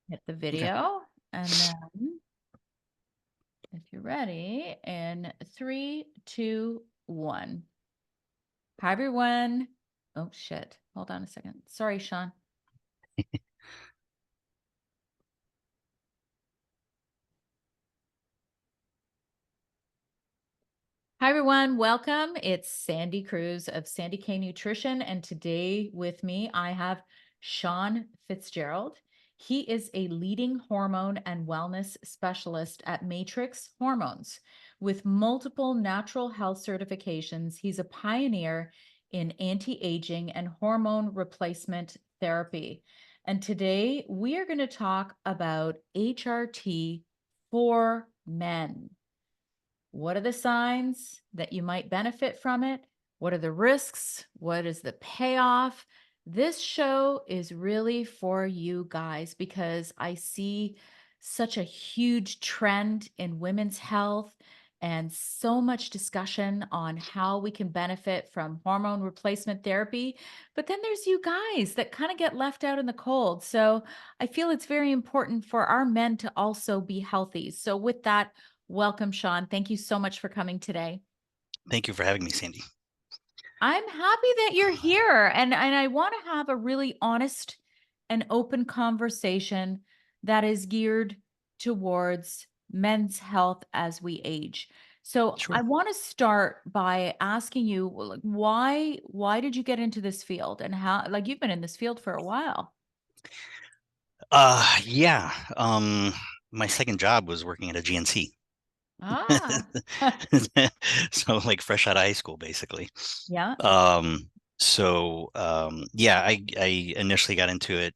hit the Okay. video, and then if you're ready, in three, two, one. Hi, everyone. Oh, shit. Hold on a second. Sorry, Sean. Hi, everyone. Welcome. It's Sandy Cruz of Sandy K Nutrition. And today with me, I have Sean Fitzgerald. He is a leading hormone and wellness specialist at Matrix Hormones. With multiple natural health certifications, he's a pioneer in anti-aging and hormone replacement therapy. And today we are going to talk about HRT for men. What are the signs that you might benefit from it? What are the risks? What is the payoff? This show is really for you guys because I see such a huge trend in women's health and so much discussion on how we can benefit from hormone replacement therapy. But then there's you guys that kind of get left out in the cold. So I feel it's very important for our men to also be healthy. So, with that, welcome, Sean. Thank you so much for coming today. Thank you for having me, Sandy. I'm happy that you're here, and I want to have a really honest and open conversation that is geared towards men's health as we age. So I Sure. want to start by asking you, well, like, why did you get into this field, and how, like, you've been in this field for a while. Yeah. My second job was working at a GNC. Ah, So like fresh out of high school, basically. yeah. Yeah, I initially got into it,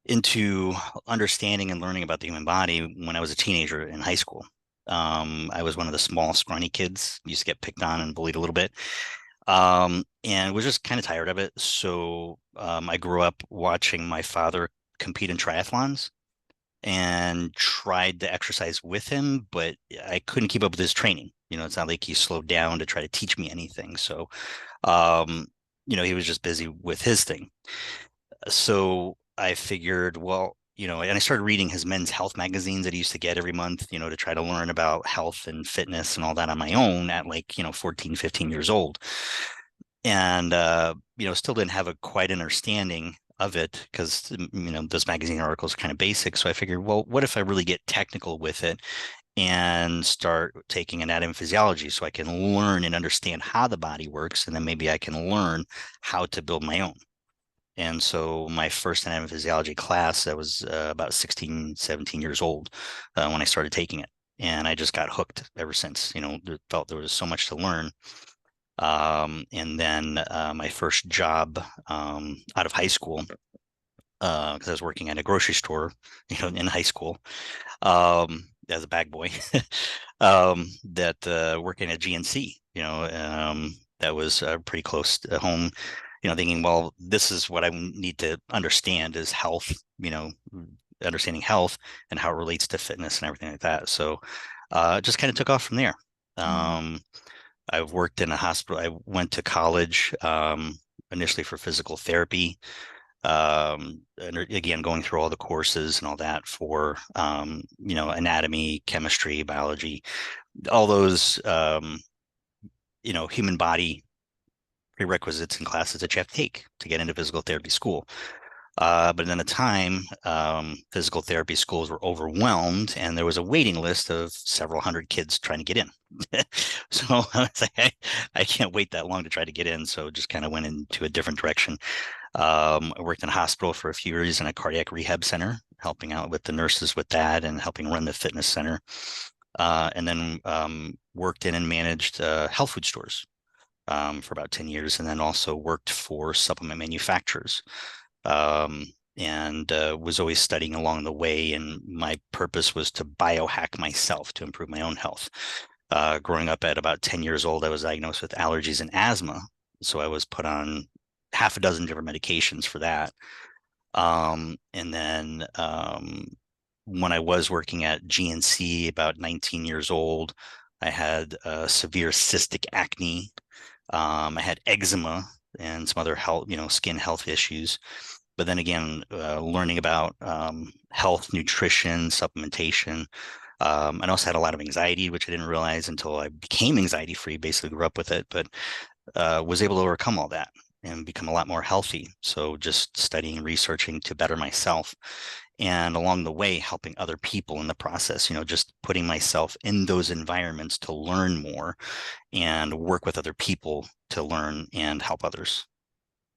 into understanding and learning about the human body when I was a teenager in high school. I was one of the small, scrawny kids, used to get picked on and bullied a little bit. And was just kind of tired of it. So I grew up watching my father compete in triathlons and tried to exercise with him, but I couldn't keep up with his training. It's not like he slowed down to try to teach me anything. So, um, he was just busy with his thing. So I figured, well, and I started reading his men's health magazines that he used to get every month, to try to learn about health and fitness and all that on my own at like, 14, 15 years old. And, still didn't have a quite understanding of it because, those magazine articles are kind of basic. So I figured, well, what if I really get technical with it and start taking anatomy and physiology so I can learn and understand how the body works, and then maybe I can learn how to build my own. And so my first anatomy and physiology class, I was about 16, 17 years old when I started taking it. And I just got hooked ever since, felt there was so much to learn. And then my first job out of high school, because I was working at a grocery store, in high school, as a bag boy, that working at GNC, that was pretty close to home, thinking, well, this is what I need to understand is health, understanding health and how it relates to fitness and everything like that. So it just kind of took off from there. Mm. Um, I've worked in a hospital. I went to college initially for physical therapy. And again, going through all the courses and all that for, anatomy, chemistry, biology, all those, human body prerequisites and classes that you have to take to get into physical therapy school. But then at the time, physical therapy schools were overwhelmed, and there was a waiting list of several hundred kids trying to get in. So I was like, I can't wait that long to try to get in. So just kind of went into a different direction. I worked in a hospital for a few years in a cardiac rehab center, helping out with the nurses with that and helping run the fitness center. And then worked in and managed health food stores for about 10 years, and then also worked for supplement manufacturers, and was always studying along the way. And my purpose was to biohack myself to improve my own health. Growing up at about 10 years old, I was diagnosed with allergies and asthma. So I was put on half a dozen different medications for that. And then when I was working at GNC, about 19 years old, I had severe cystic acne. I had eczema and some other health, skin health issues. But then again, learning about health, nutrition, supplementation. I also had a lot of anxiety, which I didn't realize until I became anxiety free, basically grew up with it, but was able to overcome all that and become a lot more healthy. So just studying and researching to better myself. And along the way, helping other people in the process, just putting myself in those environments to learn more and work with other people to learn and help others.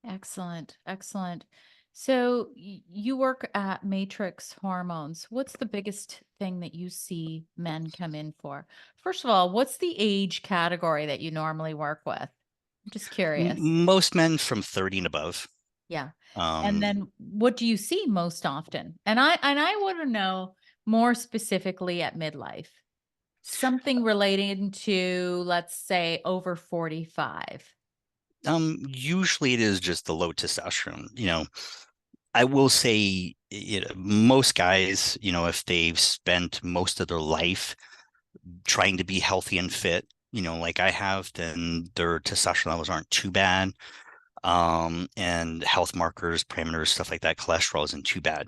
Excellent. Excellent. So you work at Matrix Hormones. What's the biggest thing that you see men come in for? First of all, what's the age category that you normally work with? I'm just curious. Most men from 30 and above. Yeah. And Um, then what do you see most often? And I want to know more specifically at midlife. Something relating to, let's say, over 45. Usually it is just the low testosterone. I will say, most guys, if they've spent most of their life trying to be healthy and fit, like I have, then their testosterone levels aren't too bad. And health markers, parameters, stuff like that, cholesterol isn't too bad.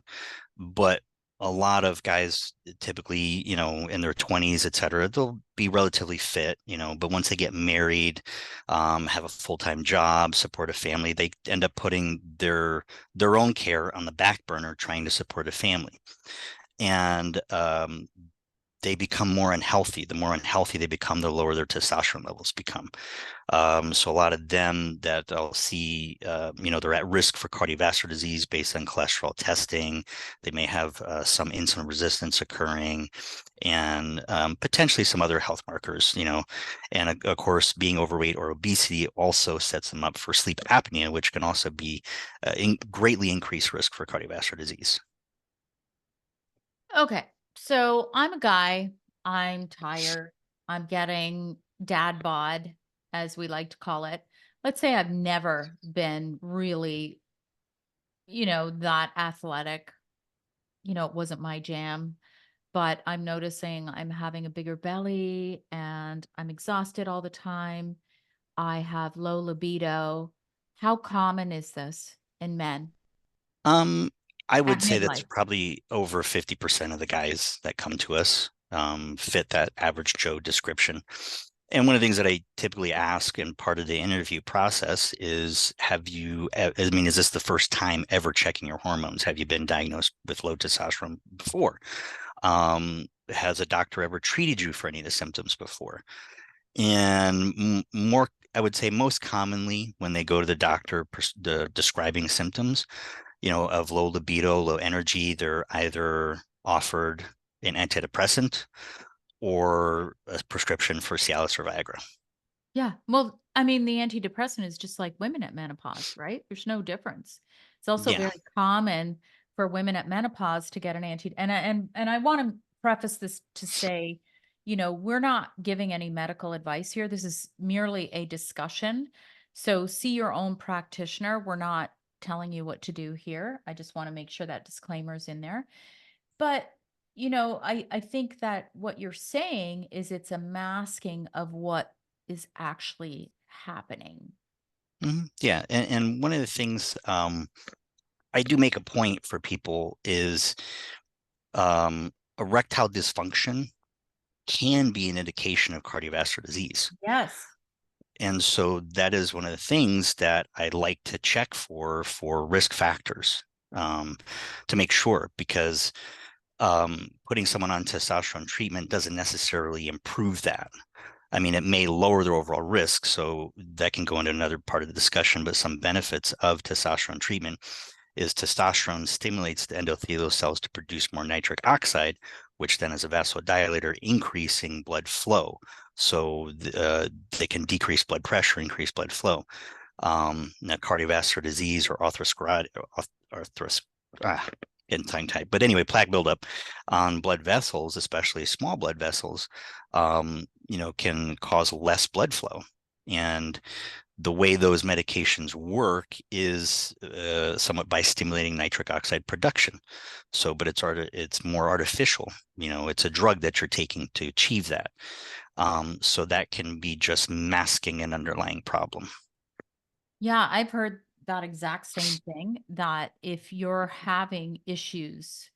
But a lot of guys typically, in their 20s, et cetera, they'll be relatively fit, but once they get married, have a full-time job, support a family, they end up putting their own care on the back burner, trying to support a family. And they become more unhealthy. The more unhealthy they become, the lower their testosterone levels become. So a lot of them that I'll see, they're at risk for cardiovascular disease based on cholesterol testing. They may have some insulin resistance occurring, and potentially some other health markers, And of course, being overweight or obesity also sets them up for sleep apnea, which can also be greatly increased risk for cardiovascular disease. Okay. So I'm a guy. I'm tired. I'm getting dad bod, as we like to call it. Let's say I've never been really, that athletic. It wasn't my jam, but I'm noticing I'm having a bigger belly and I'm exhausted all the time. I have low libido. How common is this in men Um, I would at say that's midlife? probably over 50% of the guys that come to us fit that average Joe description. And one of the things that I typically ask in part of the interview process is, is this the first time ever checking your hormones? Have you been diagnosed with low testosterone before? Has a doctor ever treated you for any of the symptoms before? And more, I would say most commonly when they go to the doctor, describing symptoms, of low libido, low energy, they're either offered an antidepressant or a prescription for Cialis or Viagra. Yeah. Well, I mean, the antidepressant is just like women at menopause, right? There's no difference. It's also Yeah. very common for women at menopause to get an anti and I want to preface this to say, we're not giving any medical advice here. This is merely a discussion. So see your own practitioner. We're not telling you what to do here. I just want to make sure that disclaimer is in there. But, I think that what you're saying is it's a masking of what is actually happening. Yeah. And one of the things I do make a point for people is erectile dysfunction can be an indication of cardiovascular disease. Yes. And so that is one of the things that I like to check for risk factors, um, to make sure, because putting someone on testosterone treatment doesn't necessarily improve that. I mean, it may lower their overall risk, so that can go into another part of the discussion, but some benefits of testosterone treatment is testosterone stimulates the endothelial cells to produce more nitric oxide, which then is a vasodilator, increasing blood flow. So they can decrease blood pressure, increase blood flow. Now, cardiovascular disease or arthros, getting tongue tied. But anyway, plaque buildup on blood vessels, especially small blood vessels, can cause less blood flow. And the way those medications work is somewhat by stimulating nitric oxide production. So, but it's more artificial. It's a drug that you're taking to achieve that. So that can be just masking an underlying problem. Yeah, I've heard that exact same thing, that if you're having issues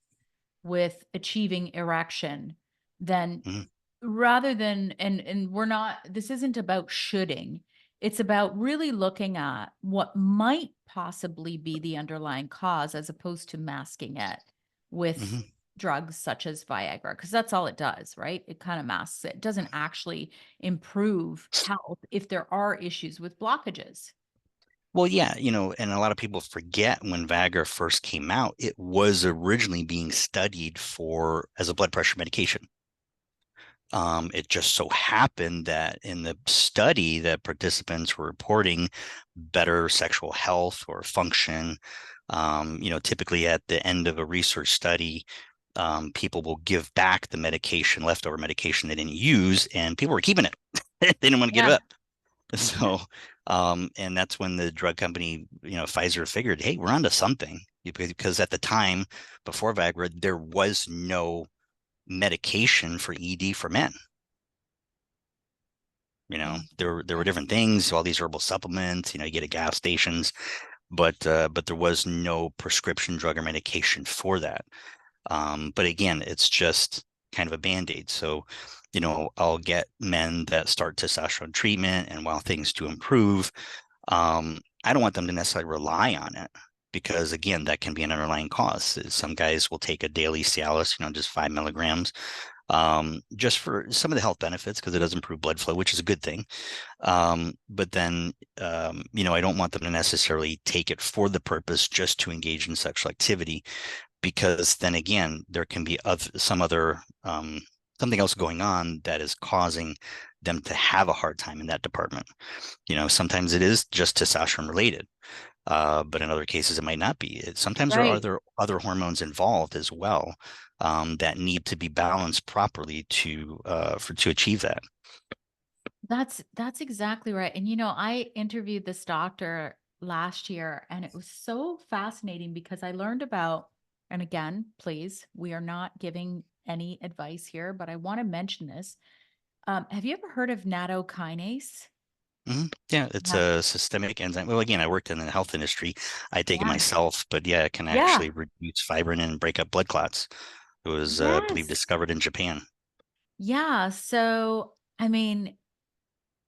with achieving erection, then Mhm, rather than, and we're not, this isn't about shoulding, it's about really looking at what might possibly be the underlying cause as opposed to masking it with mhm. drugs such as Viagra, because that's all it does, right? It kind of masks it. It doesn't actually improve health if there are issues with blockages. Well, yeah, and a lot of people forget when Viagra first came out, it was originally being studied for as a blood pressure medication. It just so happened that in the study that participants were reporting better sexual health or function. Typically at the end of a research study, people will give back the medication, leftover medication they didn't use, and people were keeping it. They didn't want to give it Yeah. up. So, and that's when the drug company, Pfizer figured, hey, we're onto something because at the time before Viagra, there was no medication for ED for men. There were different Interesting. things, all these herbal supplements, you get at gas stations, but there was no prescription drug or medication for that. But again, it's just kind of a band-aid. So, I'll get men that start testosterone treatment, and while things do improve, I don't want them to necessarily rely on it because, again, that can be an underlying cause. Some guys will take a daily Cialis, just 5 milligrams, just for some of the health benefits because it does improve blood flow, which is a good thing. But then, I don't want them to necessarily take it for the purpose just to engage in sexual activity because then again, there can be some other something else going on that is causing them to have a hard time in that department. Sometimes it is just testosterone related, but in other cases it might not be. Sometimes there are Right. other hormones involved as well that need to be balanced properly to achieve that. That's exactly right. And I interviewed this doctor last year and it was so fascinating because I learned about, and again, please, we are not giving any advice here, but I want to mention this. Have you ever heard of nattokinase? Yeah, it's Have, a systemic enzyme. Well, again, I worked in the health industry. I take it yeah. myself, but yeah, it can Yeah. actually reduce fibrin and break up blood clots. It was, I believe, Yes. discovered in Japan. Yeah. So, I mean,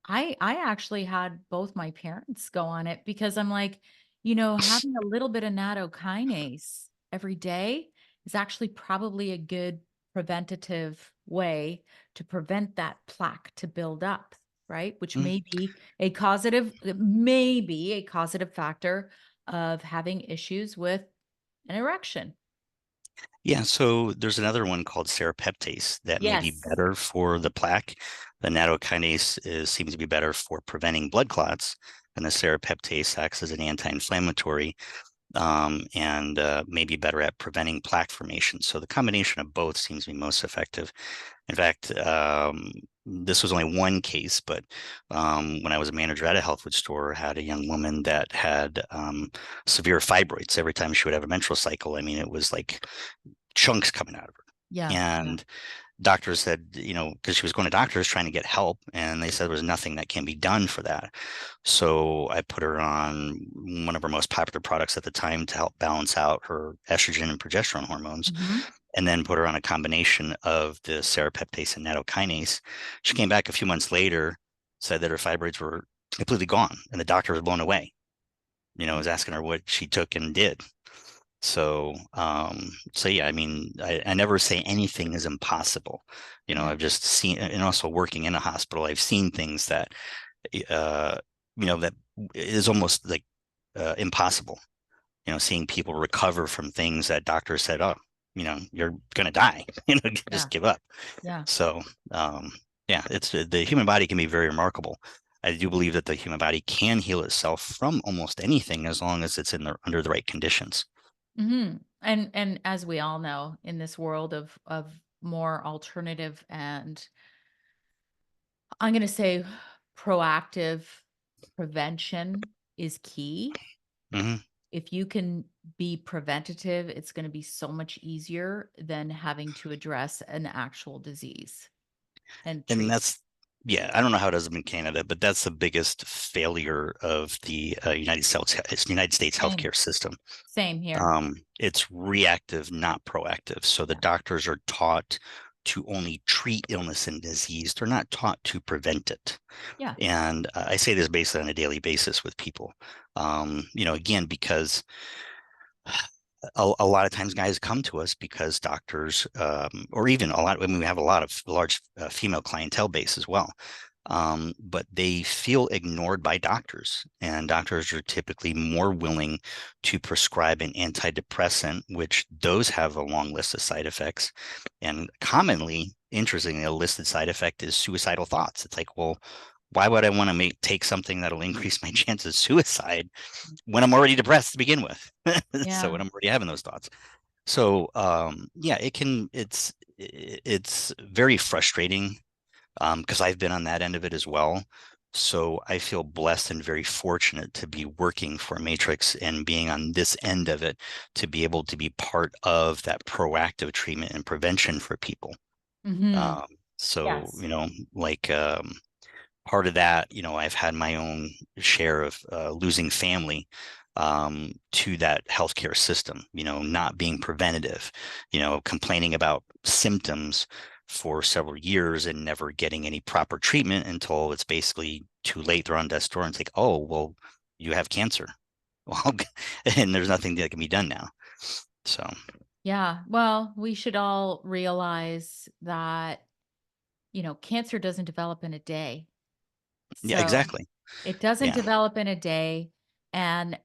I actually had both my parents go on it because I'm like, having a little bit of nattokinase every day is actually probably a good preventative way to prevent that plaque to build up, right? Which Mm. may be a causative factor of having issues with an erection. Yeah, so there's another one called serapeptase that may be Yes. better for the plaque. The seems to be better for preventing blood clots, and the serapeptase acts as an anti-inflammatory and may be better at preventing plaque formation. So the combination of both seems to be most effective. In fact, this was only one case, but when I was a manager at a health food store, I had a young woman that had severe fibroids. Every time she would have a menstrual cycle, I mean, it was like chunks coming out of her. Yeah. Yeah. And doctors said, because she was going to doctors trying to get help, and they said there was nothing that can be done for that. So I put her on one of our most popular products at the time to help balance out her estrogen and progesterone hormones, Mhm. and then put her on a combination of the serapeptase and nattokinase. She came back a few months later, said that her fibroids were completely gone, and the doctor was blown away. Was asking her what she took and did. So yeah, I mean, I never say anything is impossible. Yeah. I've just seen, and also working in a hospital, I've seen things that, uh, that is almost like impossible. Seeing people recover from things that doctors said, oh, you're gonna die. Yeah. Just give up. Yeah. So, um, yeah, it's the human body can be very remarkable. I do believe that the human body can heal itself from almost anything as long as it's under the right conditions. And as we all know, in this world of more alternative and I'm going to say proactive prevention is key. Hmm. If you can be preventative, it's going to be so much easier than having to address an actual disease and And treat. Yeah, I don't know how it does in Canada, but that's the biggest failure of the United States Same. healthcare system. Same here. It's reactive, not proactive. So the Yeah. doctors are taught to only treat illness and disease. They're not taught to prevent it. Yeah. And I say this basically on a daily basis with people. Again, because a lot of times guys come to us because doctors, or even a lot, I mean, we have a lot of large female clientele base as well. But they feel ignored by doctors, and doctors are typically more willing to prescribe an antidepressant, which those have a long list of side effects. And commonly, interestingly, a listed side effect is suicidal thoughts. It's like, well, why would I want to take something that'll increase my chance of suicide when I'm already depressed to begin with? So Yeah. when I'm already having those thoughts. So yeah, it's very frustrating because I've been on that end of it as well. So I feel blessed and very fortunate to be working for Matrix and being on this end of it to be able to be part of that proactive treatment and prevention for people. Hmm. Um, so, Yes. like part of that, I've had my own share of losing family to that healthcare system, not being preventative, complaining about symptoms for several years and never getting any proper treatment until it's basically too late. They're on death's door and it's like, oh, well, you have cancer. Well, and there's nothing that can be done now. So, Yeah. Well, we should all realize that, cancer doesn't develop in a day. yeah, So exactly. it doesn't Yeah. develop in a day. And,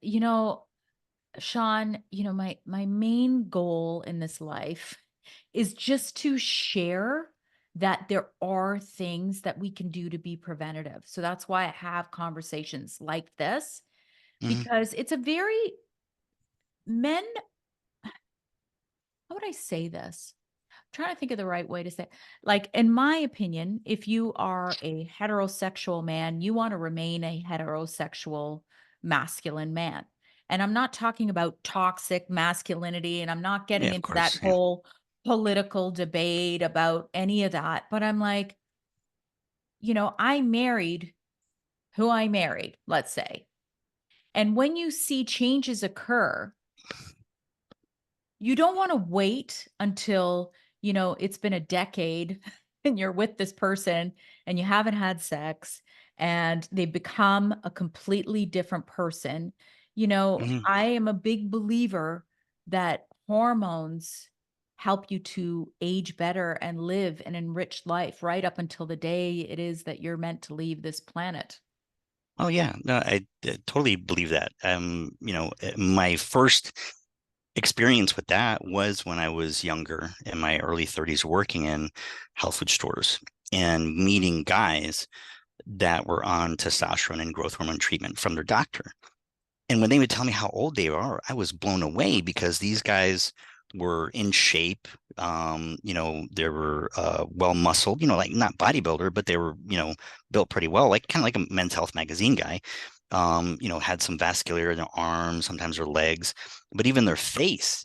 Sean, my main goal in this life is just to share that there are things that we can do to be preventative. So that's why I have conversations like this, Mhm. because it's a very men, how would I say this? Trying to think of the right way to say it. Like, in my opinion, if you are a heterosexual man, you want to remain a heterosexual masculine man. And I'm not talking about toxic masculinity, and I'm not Yeah, getting of into that course. Yeah. whole political debate about any of that. But I'm like, I married who I married, let's say. And when you see changes occur, you don't want to wait until, it's been a decade and you're with this person and you haven't had sex and they become a completely different person. Mhm. I am a big believer that hormones help you to age better and live an enriched life right up until the day it is that you're meant to leave this planet. Oh yeah, no, I totally believe that. My first experience with that was when I was younger in my early 30s working in health food stores and meeting guys that were on testosterone and growth hormone treatment from their doctor. And when they would tell me how old they are, I was blown away because these guys were in shape. They were well muscled, like not bodybuilder, but they were, built pretty well, like kind of like a Men's Health magazine guy. Had some vascular in their arms, sometimes their legs, but even their face,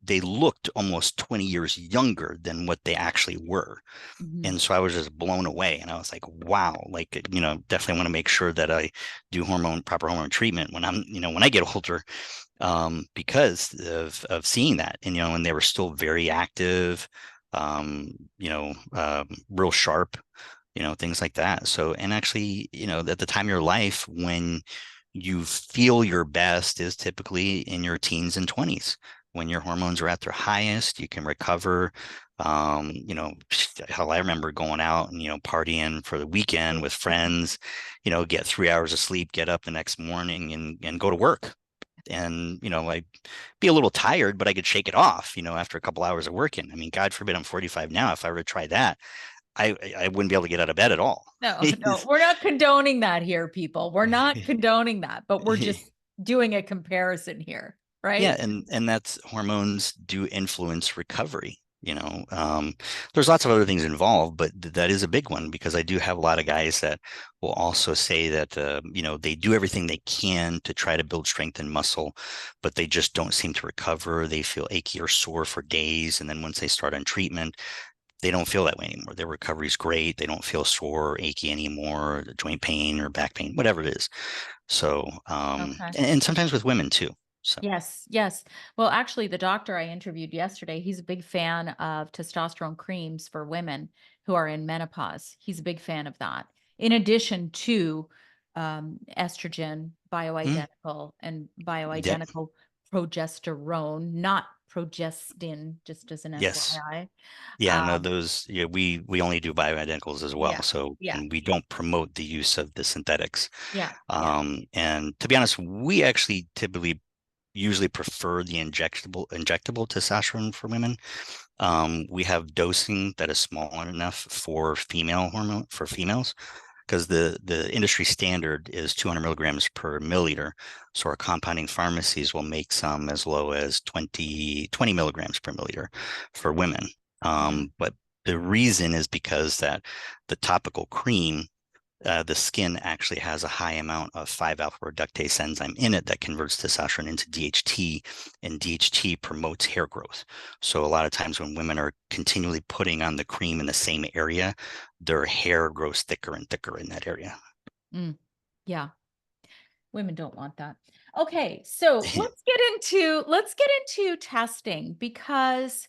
they looked almost 20 years younger than what they actually were. Mhm. And so I was just blown away. And I was like, wow, like, definitely want to make sure that I do proper hormone treatment when when I get older, because of seeing that. And, and they were still very active, real sharp, things like that. So, and actually, at the time of your life when you feel your best is typically in your teens and 20s when your hormones are at their highest, you can recover. Hell, I remember going out and, partying for the weekend with friends, get 3 hours of sleep, get up the next morning and go to work. And, I'd be a little tired, but I could shake it off, after a couple hours of working. I mean, God forbid I'm 45 now. If I were to try that, I wouldn't be able to get out of bed at all. No, no, we're not condoning that here, people. We're not condoning that, but we're just doing a comparison here, Yeah, right? and that's hormones do influence recovery. There's lots of other things involved, but that is a big one because I do have a lot of guys that will also say that they do everything they can to try to build strength and muscle, but they just don't seem to recover. They feel achy or sore for days, and then once they start on treatment, they don't feel that way anymore. Their recovery is great. They don't feel sore or achy anymore, joint pain or back pain, whatever it is. So, Okay. and sometimes with women too. So, Yes, yes. Well, actually, the doctor I interviewed yesterday, he's a big fan of testosterone creams for women who are in menopause. He's a big fan of that. In addition to estrogen, mm, bioidentical, and yep, bioidentical progesterone, not progestin, just as an yes. FYI. Yeah, no, Um, those, yeah, we only do bioidenticals as well. yeah, So, yeah, and we don't promote the use of the synthetics. yeah, yeah. And to be honest, we actually typically usually prefer the injectable testosterone for women. We have dosing that is small enough for female hormone for females because the industry standard is 200 milligrams per milliliter. So our compounding pharmacies will make some as low as 20 milligrams per milliliter for women. Mm. But the reason is because that the topical cream, the skin actually has a high amount of 5-alpha reductase enzyme in it that converts testosterone into DHT, and DHT promotes hair growth. So a lot of times when women are continually putting on the cream in the same area, their hair grows thicker and thicker in that area. Mm. Yeah. Women don't want that. Okay, so let's get into testing because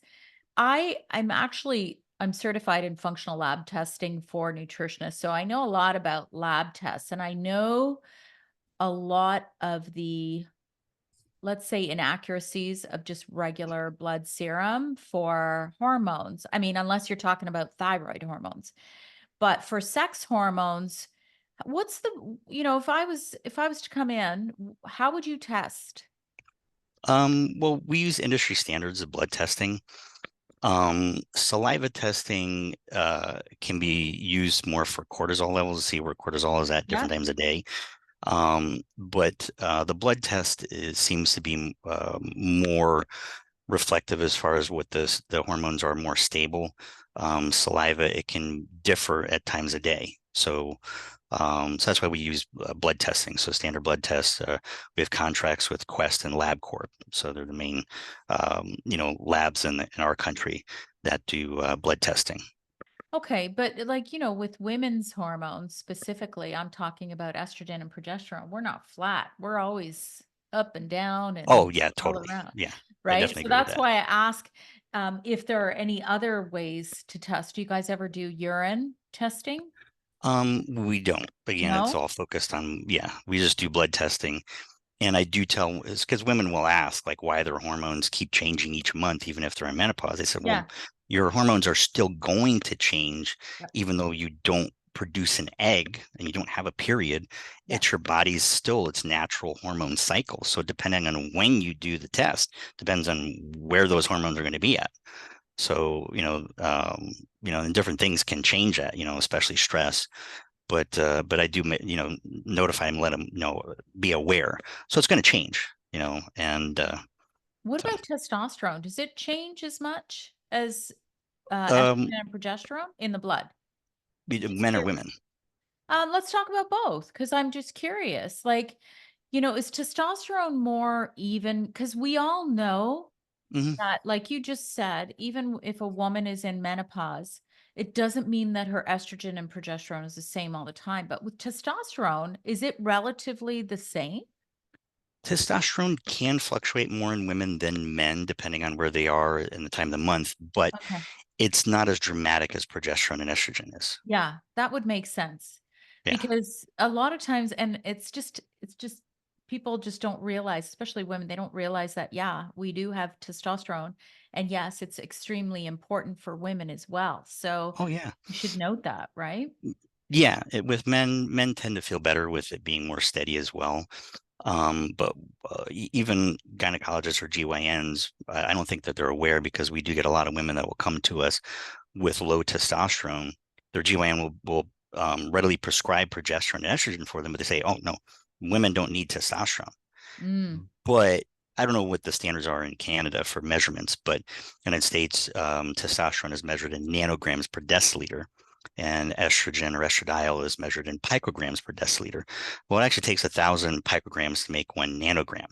I'm certified in functional lab testing for nutritionists. So I know a lot about lab tests and I know a lot of the, let's say, inaccuracies of just regular blood serum for hormones. I mean, unless you're talking about thyroid hormones. But for sex hormones, what's the, if I was to come in, how would you test? Well, we use industry standards of blood testing. Saliva testing can be used more for cortisol levels to see where cortisol is at Yeah. different times a day. But the blood test seems to be more reflective as far as what the hormones are more stable. Saliva, it can differ at times a day. So that's why we use blood testing. So standard blood tests, we have contracts with Quest and LabCorp. So they're the main, labs in our country that do blood testing. Okay, but like, with women's hormones specifically, I'm talking about estrogen and progesterone. We're not flat. We're always up and down Oh and yeah, all totally. around, Yeah, I right? definitely So agree with that's that. why I ask if there are any other ways to test. Do you guys ever do urine testing? We don't. Again, it's No? all focused on, yeah, we just do blood testing. And I do tell, it's because women will ask like why their hormones keep changing each month, even if they're in menopause. They said, well, Yeah. your hormones are still going to change, Yep. even though you don't produce an egg and you don't have a period. Yeah. It's your body's still its natural hormone cycle. So depending on when you do the test, depends on where those hormones are going to be at. So, and different things can change that, especially stress. But I do, notify them, let them know, be aware. So it's going to change, and What so about testosterone? Does it change as much as um, estrogen and progesterone in the blood? Just men or curious. women. Let's talk about both because I'm just curious. Like, is testosterone more even? Because we all know Hmm. that, like you just said, even if a woman is in menopause, it doesn't mean that her estrogen and progesterone is the same all the time. But with testosterone, is it relatively the same? Testosterone can fluctuate more in women than men, depending on where they are in the time of the month, but Okay. it's not as dramatic as progesterone and estrogen is. Yeah, that would make sense Yeah. because a lot of times, and it's just people just don't realize, especially women, they don't realize that, yeah, we do have testosterone. And yes, it's extremely important for women as well. So Oh yeah. you should note that, right? Yeah. With men tend to feel better with it being more steady as well. But even gynecologists or GYNs, I don't think that they're aware because we do get a lot of women that will come to us with low testosterone. Their GYN will readily prescribe progesterone and estrogen for them, but they say, oh, no, women don't need testosterone. Mm, But I don't know what the standards are in Canada for measurements, but in the United States, testosterone is measured in nanograms per deciliter, and estrogen or estradiol is measured in picograms per deciliter. Well, it actually takes 1,000 picograms to make 1 nanogram.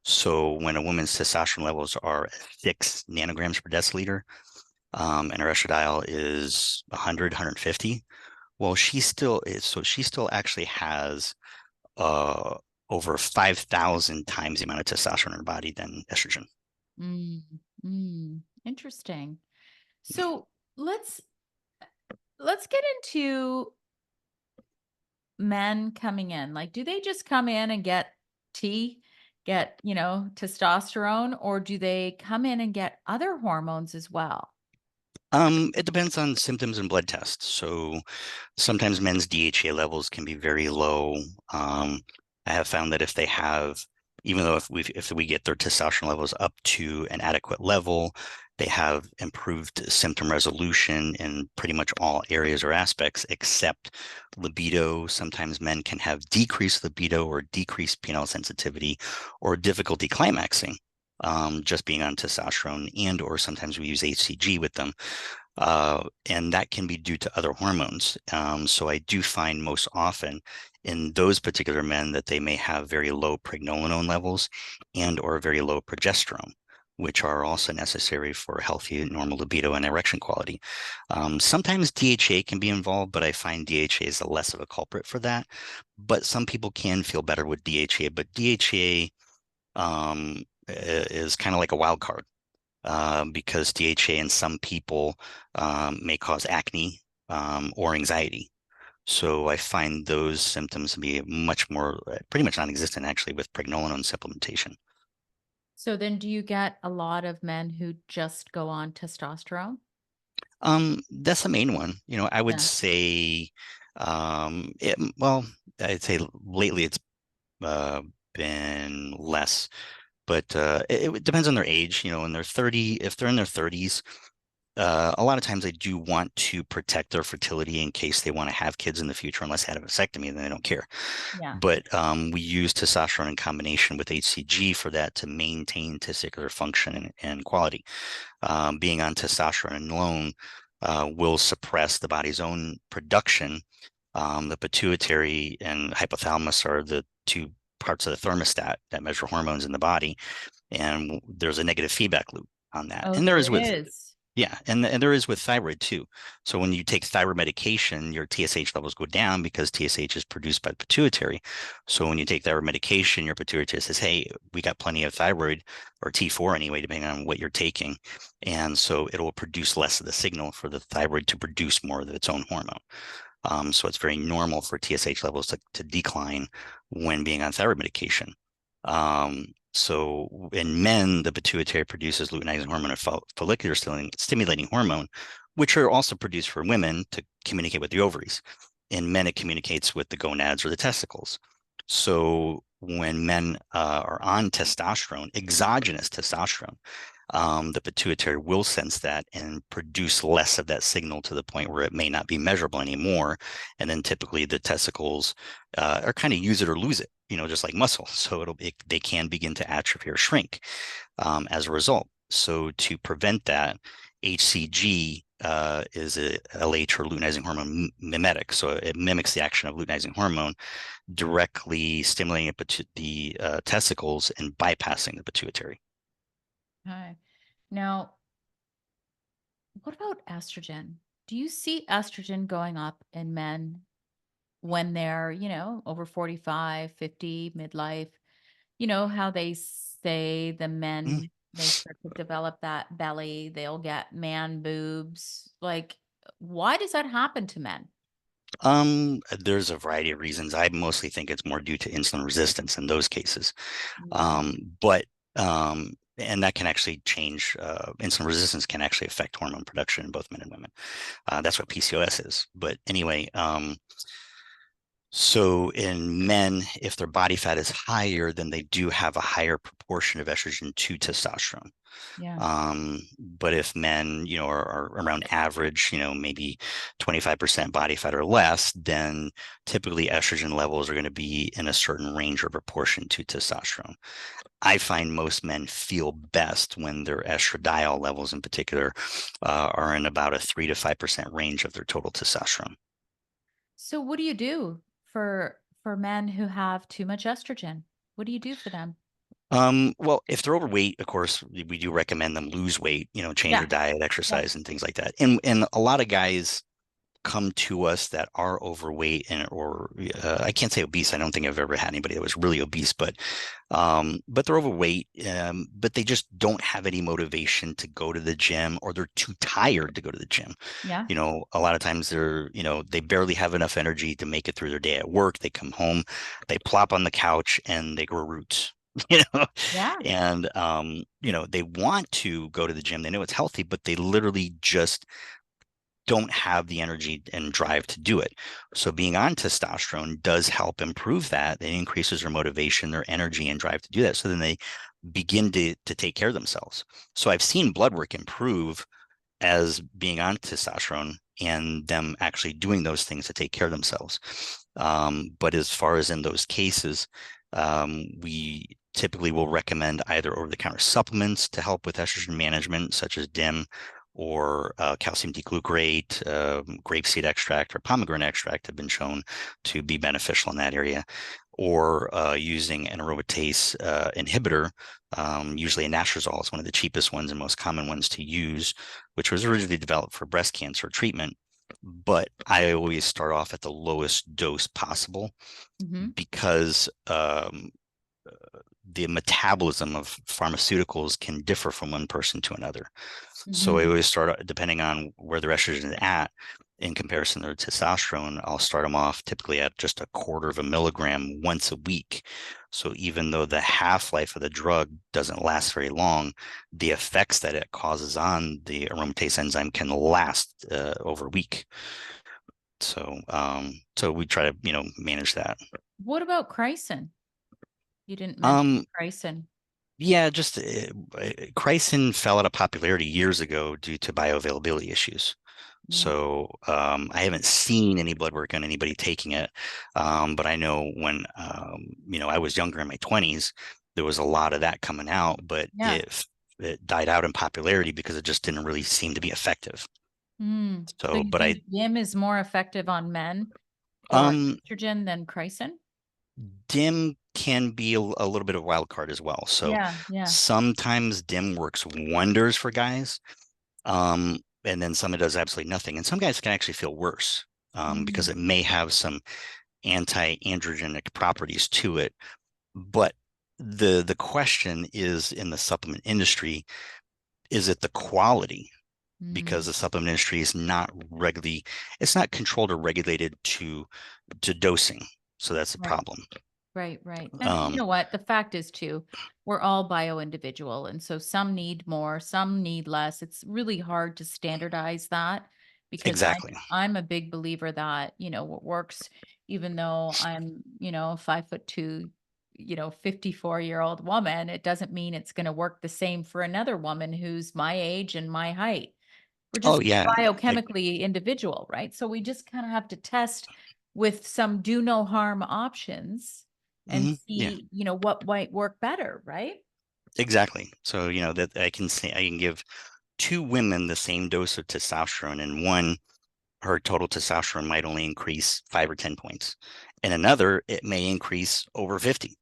So when a woman's testosterone levels are 6 nanograms per deciliter, and her estradiol is 100, 150. Well, she still is, so she still actually has uh, over 5,000 times the amount of testosterone in her body than estrogen. Mm, interesting. So let's let's get into men coming in. Like, do they just come in and get T, get, testosterone, or do they come in and get other hormones as well? It depends on symptoms and blood tests. So sometimes men's DHA levels can be very low. I have found that if they have, even though if we get their testosterone levels up to an adequate level, they have improved symptom resolution in pretty much all areas or aspects except libido. Sometimes men can have decreased libido or decreased penile sensitivity or difficulty climaxing. Just being on testosterone, and or sometimes we use HCG with them, and that can be due to other hormones. So I do find most often in those particular men that they may have very low pregnenolone levels and or very low progesterone, which are also necessary for healthy normal libido and erection quality. Sometimes DHA can be involved, but I find DHA is less of a culprit for that. But some people can feel better with DHA, but DHA is kind of like a wild card, because DHA in some people may cause acne, or anxiety. So I find those symptoms to be much more, pretty much non-existent actually with pregnenolone supplementation. So then do you get a lot of men who just go on testosterone? That's the main one. I would Yeah. say, well, I'd say lately it's uh, been less, but it depends on their age. In their 30, if they're in their 30s, a lot of times they do want to protect their fertility in case they want to have kids in the future, unless they had a vasectomy, then they don't care. Yeah. But we use testosterone in combination with HCG for that to maintain testicular function and quality. Being on testosterone alone will suppress the body's own production. The pituitary and hypothalamus are the two parts of the thermostat that measure hormones in the body, and there's a negative feedback loop on that. Oh, And there there is with is. yeah, and there is with thyroid too. So when you take thyroid medication, your TSH levels go down because TSH is produced by the pituitary. So when you take thyroid medication, your pituitary says, "Hey, we got plenty of thyroid, or T4 anyway, depending on what you're taking," and so it will produce less of the signal for the thyroid to produce more of its own hormone. So it's very normal for TSH levels to decline when being on thyroid medication. So in men, the pituitary produces luteinizing hormone and follicular stimulating hormone, which are also produced for women to communicate with the ovaries. In men, it communicates with the gonads or the testicles. So when men are on testosterone, exogenous testosterone, the pituitary will sense that and produce less of that signal to the point where it may not be measurable anymore. And then typically the testicles are kind of use it or lose it, just like muscle. So they can begin to atrophy or shrink as a result. So to prevent that, HCG is a LH or luteinizing hormone mimetic. So it mimics the action of luteinizing hormone, directly stimulating the testicles and bypassing the pituitary. Okay. Now, what about estrogen? Do you see estrogen going up in men when they're, over 45, 50, midlife? You know how they say the Mm. men, they start to develop that belly, they'll get man boobs. Like, why does that happen to men? There's a variety of reasons. I mostly think it's more due to insulin resistance in those cases. Mm, But and that can actually change. Insulin resistance can actually affect hormone production in both men and women. That's what PCOS is. But anyway, so in men, if their body fat is higher, then they do have a higher proportion of estrogen to testosterone. yeah. But if men, are around average, maybe 25% body fat or less, then typically estrogen levels are going to be in a certain range or proportion to testosterone. I find most men feel best when their estradiol levels in particular are in about a 3 to 5% range of their total testosterone. So what do you do for men who have too much estrogen? What do you do for them? Well, if they're overweight, of course, we do recommend them lose weight, change Yeah. their diet, Yeah. exercise, and things like that. And a lot of guys come to us that are overweight and or I can't say obese. I don't think I've ever had anybody that was really obese, but they're overweight, but they just don't have any motivation to go to the gym, or they're too tired to go to the gym. Yeah. A lot of times they barely have enough energy to make it through their day at work. They come home, they plop on the couch and they grow roots. You know, Yeah. and they want to go to the gym. They know it's healthy, but they literally just don't have the energy and drive to do it. So being on testosterone does help improve that. It increases their motivation, their energy, and drive to do that. So then they begin to take care of themselves. So I've seen blood work improve as being on testosterone and them actually doing those things to take care of themselves. But as far as in those cases, we typically will recommend either over-the-counter supplements to help with estrogen management, such as DIM or calcium D-glucarate, grapeseed extract, or pomegranate extract have been shown to be beneficial in that area, or using an aromatase inhibitor. Usually, anastrozole is one of the cheapest ones and most common ones to use, which was originally developed for breast cancer treatment. But I always start off at the lowest dose possible Hmm. because the metabolism of pharmaceuticals can differ from one person to another. So I Hmm. always start depending on where the estrogen is at in comparison to testosterone. I'll start them off typically at just a quarter of a milligram once a week. So even though the half-life of the drug doesn't last very long, the effects that it causes on the aromatase enzyme can last over a week. So we try to manage that. What about Chrysin? You didn't mention Um, Chrysin. Yeah, just Chrysin fell out of popularity years ago due to bioavailability issues. Mm. So I haven't seen any blood work on anybody taking it, but I know when I was younger in my 20s, there was a lot of that coming out, but Yeah. it died out in popularity because it just didn't really seem to be effective. Mm. So So, you but I think Yim is more effective on men or um estrogen than Chrysin? DIM can be a little bit of a wild card as well. So Yeah. Yeah. sometimes DIM works wonders for guys. And then some it does absolutely nothing. And some guys can actually feel worse because Mm. it may have some anti-androgenic properties to it. But the question is in the supplement industry, is it the quality? Because Mm. the supplement industry is not regularly, it's not controlled or regulated to dosing. So that's a Right. problem. Right, right. And you Um, know what? The fact is too, we're all bio-individual. And so some need more, some need less. It's really hard to standardize that because exactly. I'm a big believer that, what works, even though I'm, 5'2", 54-year-old woman, it doesn't mean it's going to work the same for another woman who's my age and my height. We're Oh just yeah. biochemically individual, right? So we just kind of have to test with some do no harm options and Yeah. see, what might work better, right? Exactly. So, that I can give two women the same dose of testosterone, and one, her total testosterone might only increase 5 or 10 points. And another, it may increase over 50.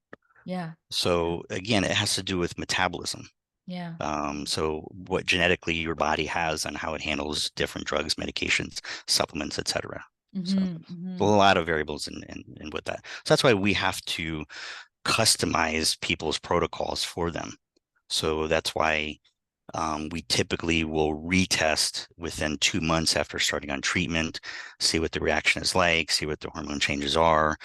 Yeah. Yeah. So again, it has to do with metabolism. Yeah. So what genetically your body has and how it handles different drugs, medications, supplements, etc. So Hmm. a Hmm. lot of variables in with that. So that's why we have to customize people's protocols for them. So that's why we typically will retest within 2 months after starting on treatment, see what the reaction is like, see what the hormone changes are,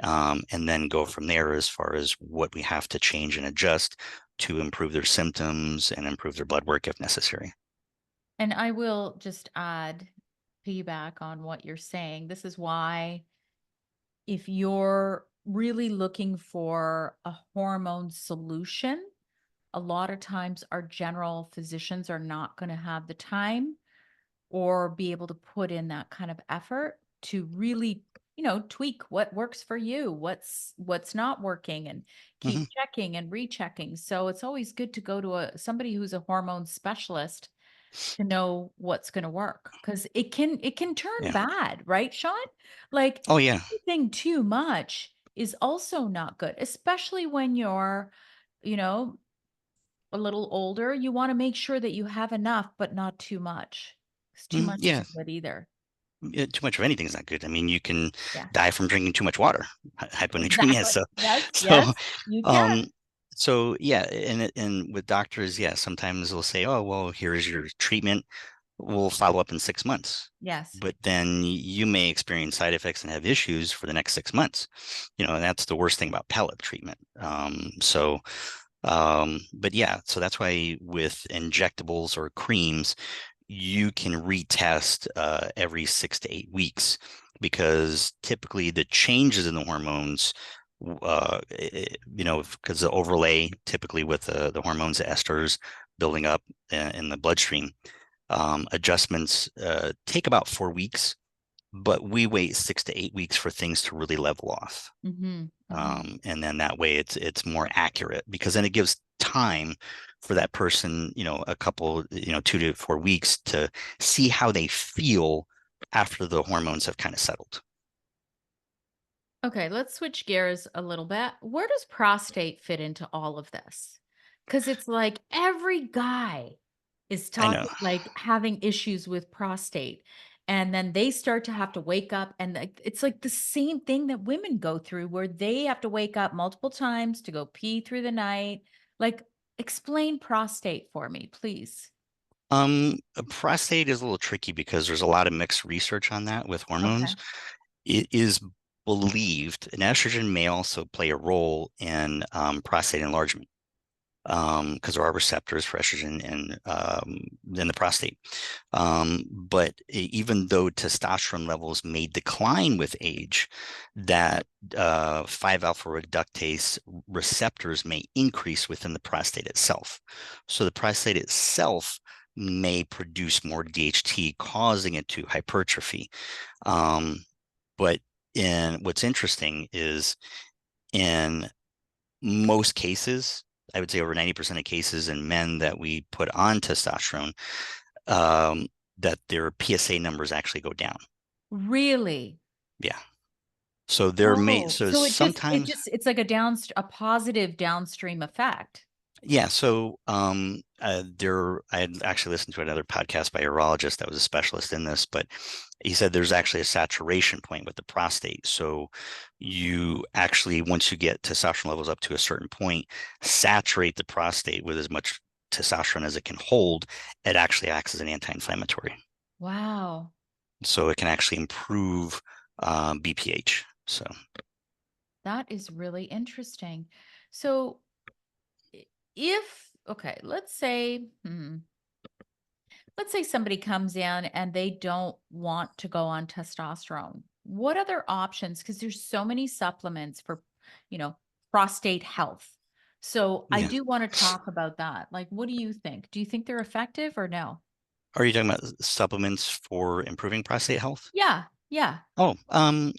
and then go from there as far as what we have to change and adjust to improve their symptoms and improve their blood work if necessary. And I will just add piggyback on what you're saying. This is why if you're really looking for a hormone solution, a lot of times our general physicians are not going to have the time or be able to put in that kind of effort to really, tweak what works for you, what's not working and Hmm. keep checking and rechecking. So it's always good to go to somebody who's a hormone specialist to know what's going to work because it can turn Yeah. bad, right, Sean? Like Oh, yeah. anything too much is also not good, especially when you're you know, a little older, you want to make sure that you have enough, but not too much. 'Cause too much Yeah, isn't good either. too much of anything is not good. I mean, you can Yeah, die from drinking too much water, hyponatremia. exactly. So, Yes, so, yes, you can. um, yeah, and with doctors, yeah, sometimes they'll say, oh, well, here's your treatment. We'll follow up in 6 months. Yes. But then you may experience side effects and have issues for the next 6 months. And that's the worst thing about pellet treatment. But yeah, so that's why with injectables or creams, you can retest every 6 to 8 weeks because typically the changes in the hormones, because the overlay typically with the hormones, the esters building up in the bloodstream, adjustments take about 4 weeks, but we wait 6 to 8 weeks for things to really level off. Mhm, mhm. And then that way it's more accurate because then it gives time for that person, a couple, 2 to 4 weeks to see how they feel after the hormones have kind of settled. Okay, let's switch gears a little bit. Where does prostate fit into all of this? Because it's like every guy is I know. talking, like having issues with prostate. And then they start to have to wake up, and it's like the same thing that women go through where they have to wake up multiple times to go pee through the night. Like, explain prostate for me, please. A prostate is a little tricky because there's a lot of mixed research on that with hormones. Okay. It is believed an estrogen may also play a role in prostate enlargement because there are receptors for estrogen in the prostate. But even though testosterone levels may decline with age, that 5-alpha reductase receptors may increase within the prostate itself. So the prostate itself may produce more DHT, causing it to hypertrophy. But in what's interesting is in most cases, I would say over 90% of cases in men that we put on testosterone, um, that their PSA numbers actually go down. Really? Yeah. So there may, Oh, so so it sometimes, just it's like a positive downstream effect. yeah. So I had actually listened to another podcast by a urologist that was a specialist in this, but he said there's actually a saturation point with the prostate. So you actually, once you get testosterone levels up to a certain point, saturate the prostate with as much testosterone as it can hold. It actually acts as an anti-inflammatory. Wow. So it can actually improve BPH. So That is really interesting. So if okay, let's say somebody comes in and they don't want to go on testosterone. What other options? Because there's so many supplements for, you know, prostate health. So I yeah. do want to talk about that. Like, what do you think? Do you think they're effective or no? Are you talking about supplements for improving prostate health? Yeah, yeah. Oh,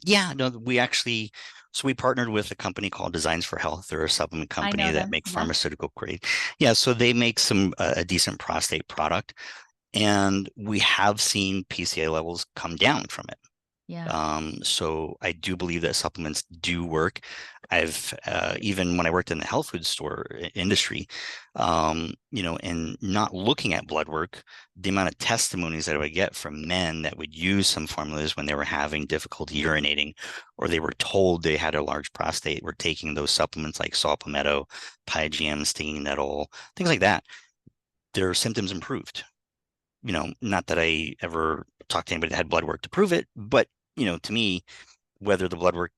yeah, no, so we partnered with a company called Designs for Health. They're a supplement I company know that them. make Yeah, pharmaceutical grade. Yeah, so they make some a decent prostate product, and we have seen PCA levels come down from it. yeah. So I do believe that supplements do work. I've even when I worked in the health food store industry, and not looking at blood work, the amount of testimonies that I would get from men that would use some formulas when they were having difficulty urinating, or they were told they had a large prostate, were taking those supplements like saw palmetto, PyGM, stinging nettle, things like that. Their symptoms improved. Not that I ever talked to anybody that had blood work to prove it, but to me, whether the blood work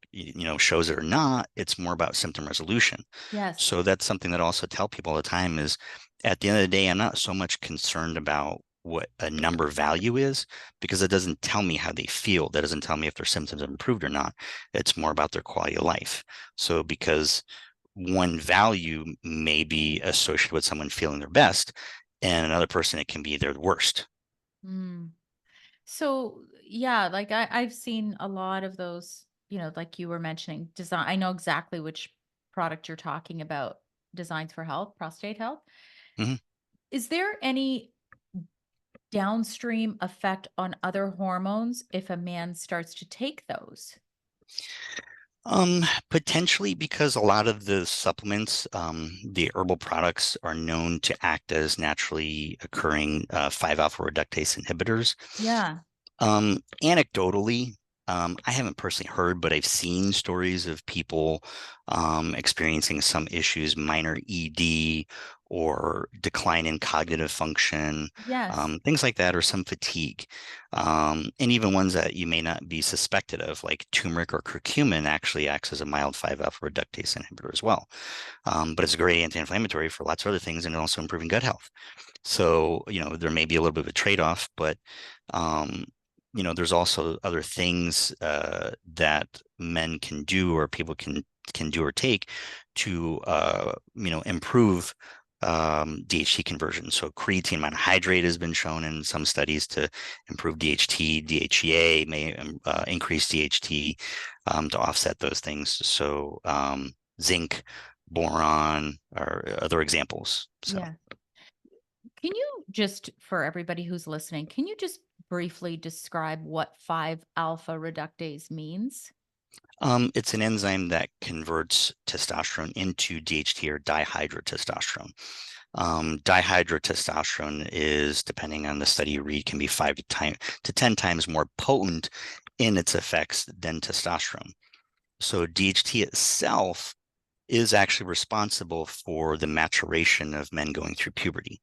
shows it or not, it's more about symptom resolution. Yes. So that's something that I also tell people all the time is at the end of the day, I'm not so much concerned about what a number value is because it doesn't tell me how they feel. That doesn't tell me if their symptoms have improved or not. It's more about their quality of life. So because one value may be associated with someone feeling their best, and another person it can be their worst. Mm. So yeah, like I've seen a lot of those, like you were mentioning, design. I know exactly which product you're talking about. Designs for health, prostate health. Mhm. Is there any downstream effect on other hormones if a man starts to take those? Potentially because a lot of the supplements, the herbal products are known to act as naturally occurring 5-alpha reductase inhibitors. Yeah. Anecdotally, I haven't personally heard, but I've seen stories of people experiencing some issues, minor ED or decline in cognitive function, Yes. things like that, or some fatigue. And even ones that you may not be suspected of, like turmeric or curcumin, actually acts as a mild 5-alpha reductase inhibitor as well. But it's a great anti-inflammatory for lots of other things and also improving gut health. So, there may be a little bit of a trade-off, but um, there's also other things that men can do or people can do or take to improve DHT conversion. So creatine monohydrate has been shown in some studies to improve DHT. DHEA may increase DHT to offset those things. So zinc, boron are other examples. So Yeah. Can you just, for everybody who's listening, can you just briefly describe what 5 alpha reductase means? it's an enzyme that converts testosterone into DHT or dihydrotestosterone. Dihydrotestosterone is, depending on the study you read, can be 5 to 10 times more potent in its effects than testosterone. So DHT itself is actually responsible for the maturation of men going through puberty.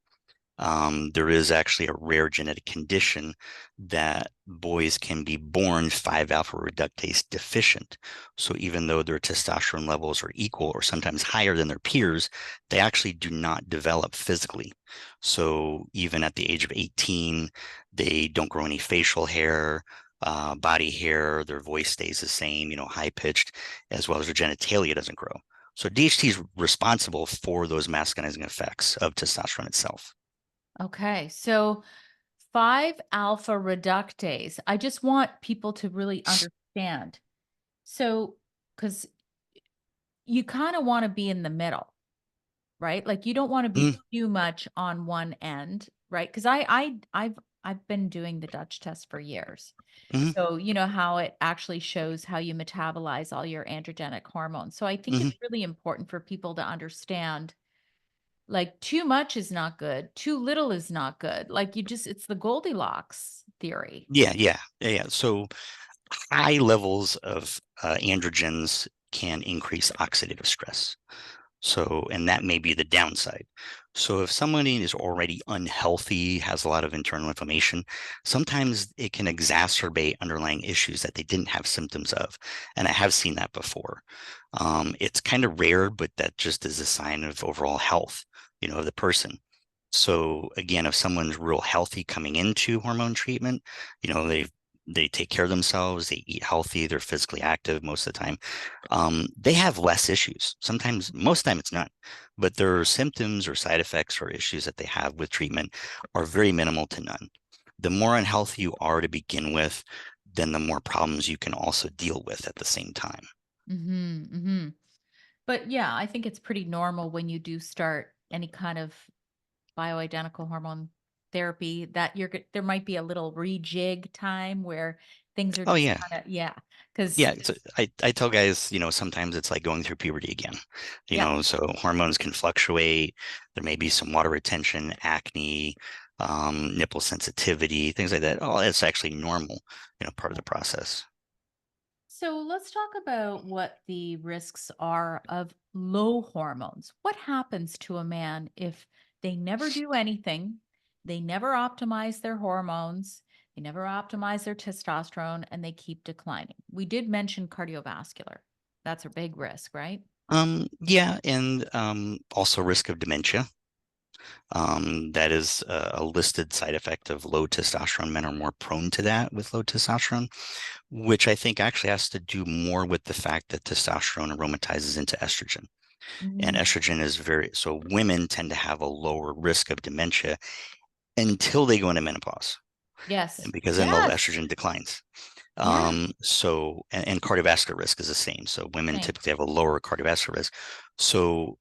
There is actually a rare genetic condition that boys can be born 5-alpha reductase deficient. So even though their testosterone levels are equal or sometimes higher than their peers, they actually do not develop physically. So even at the age of 18, they don't grow any facial hair, body hair, their voice stays the same, high pitched, as well as their genitalia doesn't grow. So DHT is responsible for those masculinizing effects of testosterone itself. Okay. So 5 alpha reductase. I just want people to really understand. So, because you kind of want to be in the middle, right? Like you don't want to be Mm, too much on one end, right? Because I've been doing the Dutch test for years. mhm. So you know how it actually shows how you metabolize all your androgenic hormones. So I think Mhm. it's really important for people to understand like too much is not good, too little is not good. Like you just it's the Goldilocks theory. Yeah. So high levels of androgens can increase oxidative stress. So, and that may be the downside. So, if somebody is already unhealthy, has a lot of internal inflammation, sometimes it can exacerbate underlying issues that they didn't have symptoms of. And I have seen that before. It's kind of rare, but that just is a sign of overall health, of the person. So again, if someone's real healthy coming into hormone treatment, they take care of themselves, they eat healthy, they're physically active most of the time, they have less issues. Sometimes, most of the time, it's none, but their symptoms or side effects or issues that they have with treatment are very minimal to none. The more unhealthy you are to begin with, then the more problems you can also deal with at the same time. Mhm. Mhm. But yeah, I think it's pretty normal when you do start any kind of bioidentical hormone therapy that there might be a little rejig time where things are Oh just yeah, kind of yeah, because yeah. So I tell guys, sometimes it's like going through puberty again. yeah. So hormones can fluctuate. There may be some water retention, acne, nipple sensitivity, things like that. Oh, it's actually normal, part of the process. So let's talk about what the risks are of low hormones. What happens to a man if they never do anything, they never optimize their hormones, they never optimize their testosterone, and they keep declining? We did mention cardiovascular. That's a big risk, right? Yeah, and also risk of dementia. That is a listed side effect of low testosterone. Men are more prone to that with low testosterone, which I think actually has to do more with the fact that testosterone aromatizes into estrogen. And Mm, estrogen is so women tend to have a lower risk of dementia until they go into menopause, and yes. because then the Yes. estrogen declines. Yeah. And cardiovascular risk is the same. So women Same. typically have a lower cardiovascular risk. So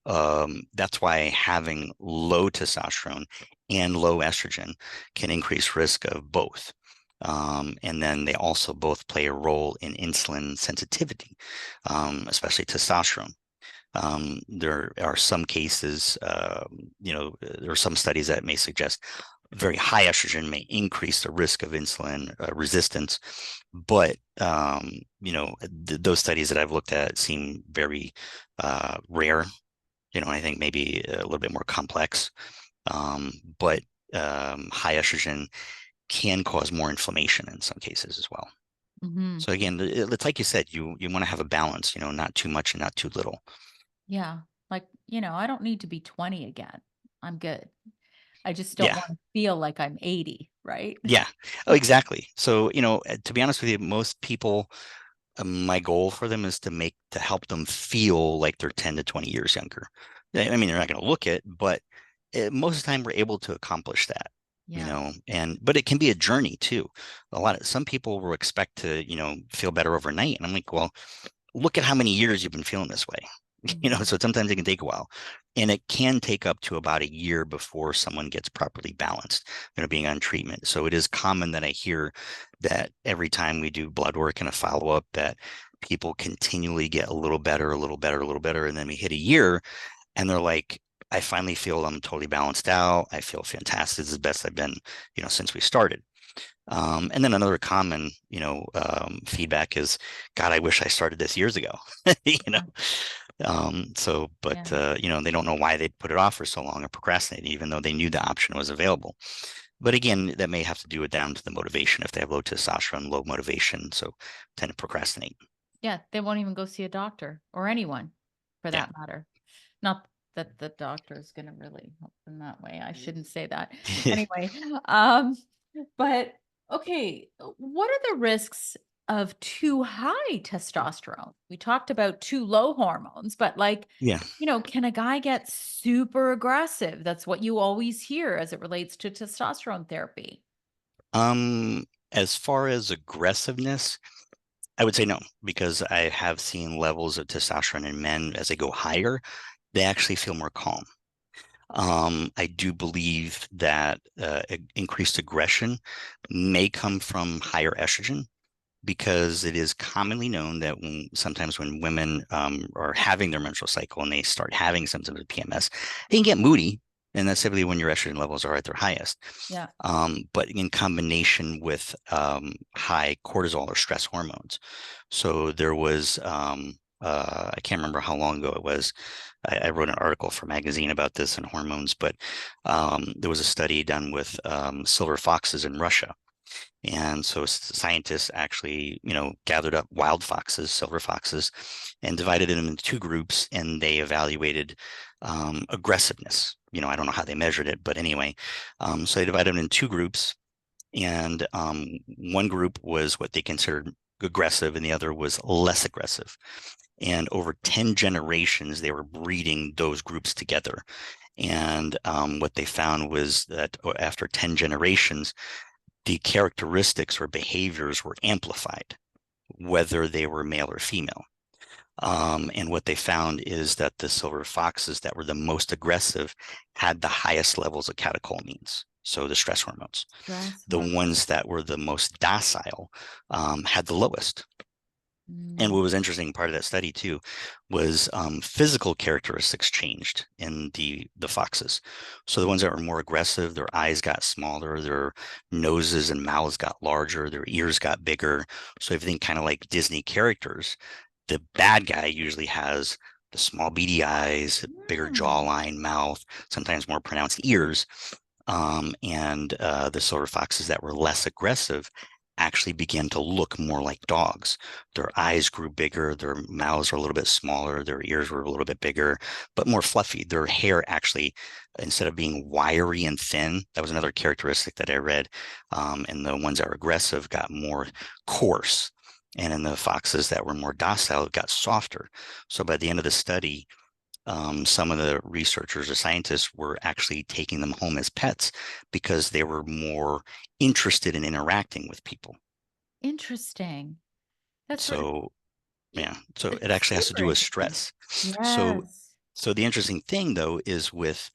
that's why having low testosterone and low estrogen can increase risk of both. And then they also both play a role in insulin sensitivity, especially testosterone. There are some cases, there are some studies that may suggest very high estrogen may increase the risk of insulin resistance, but those studies that I've looked at seem very rare. I think maybe a little bit more complex. But high estrogen can cause more inflammation in some cases as well. Hmm. So again, it's like you said, you want to have a balance, not too much and not too little. Yeah. Like, I don't need to be 20 again. I'm good. I just don't Yeah. want to feel like I'm 80, right? Yeah. Oh, exactly. So, to be honest with you, most people, my goal for them is to help them feel like they're 10 to 20 years younger. I mean, they're not going to look it, but most of the time we're able to accomplish that. Yeah. But it can be a journey too. Some people will expect to, feel better overnight. And I'm like, well, look at how many years you've been feeling this way. Mhm. So sometimes it can take a while. And it can take up to about a year before someone gets properly balanced, being on treatment. So it is common that I hear that every time we do blood work and a follow-up that people continually get a little better, a little better, a little better. And then we hit a year and they're like, I finally feel I'm totally balanced out. I feel fantastic. This is the best I've been, since we started. And then another common, feedback is, God, I wish I started this years ago. you know, Yeah. but Yeah. they don't know why they put it off for so long or procrastinate, even though they knew the option was available. But again, that may have to do it down to the motivation if they have low testosterone, low motivation, so tend to procrastinate. Yeah. They won't even go see a doctor or anyone for Yeah. that matter. Not that the doctor is going to really help them that way. I shouldn't say that. Yeah. Anyway, um, but okay, what are the risks of too high testosterone? We talked about too low hormones, but like, Yeah. can a guy get super aggressive? That's what you always hear as it relates to testosterone therapy. As far as aggressiveness, I would say no, because I have seen levels of testosterone in men as they go higher, they actually feel more calm. I do believe that increased aggression may come from higher estrogen because it is commonly known that sometimes when women are having their menstrual cycle and they start having symptoms of PMS, they can get moody. And that's typically when your estrogen levels are at their highest. Yeah. But in combination with high cortisol or stress hormones. So there was, I can't remember how long ago it was. I wrote an article for a magazine about this and hormones, but there was a study done with silver foxes in Russia. And so scientists actually, gathered up wild foxes, silver foxes, and divided them into two groups, and they evaluated aggressiveness. I don't know how they measured it, but anyway, so they divided them in two groups, and one group was what they considered aggressive, and the other was less aggressive. And over 10 generations, they were breeding those groups together. And what they found was that after 10 generations, the characteristics or behaviors were amplified, whether they were male or female. And what they found is that the silver foxes that were the most aggressive had the highest levels of catecholamines, so the stress hormones. Stress The hormone. ones that were the most docile had the lowest. And Mm, what was interesting part of that study too was physical characteristics changed in the foxes. So the ones that were more aggressive, their eyes got smaller, their noses and mouths got larger, their ears got bigger. So if you think kind of like Disney characters, the bad guy usually has the small beady eyes, bigger mm, jawline, mouth, sometimes more pronounced ears. And the silver foxes that were less aggressive actually began to look more like dogs. Their eyes grew bigger, their mouths were a little bit smaller, their ears were a little bit bigger, but more fluffy. Their hair actually, instead of being wiry and thin, that was another characteristic that I read. And the ones that were aggressive got more coarse. And in the foxes that were more docile, it got softer. So by the end of the study, some of the researchers or scientists were actually taking them home as pets because they were more interested in interacting with people. interesting. That's what So it, yeah, so it it's actually has to super do with interesting. stress. So Yes. so the interesting thing though is with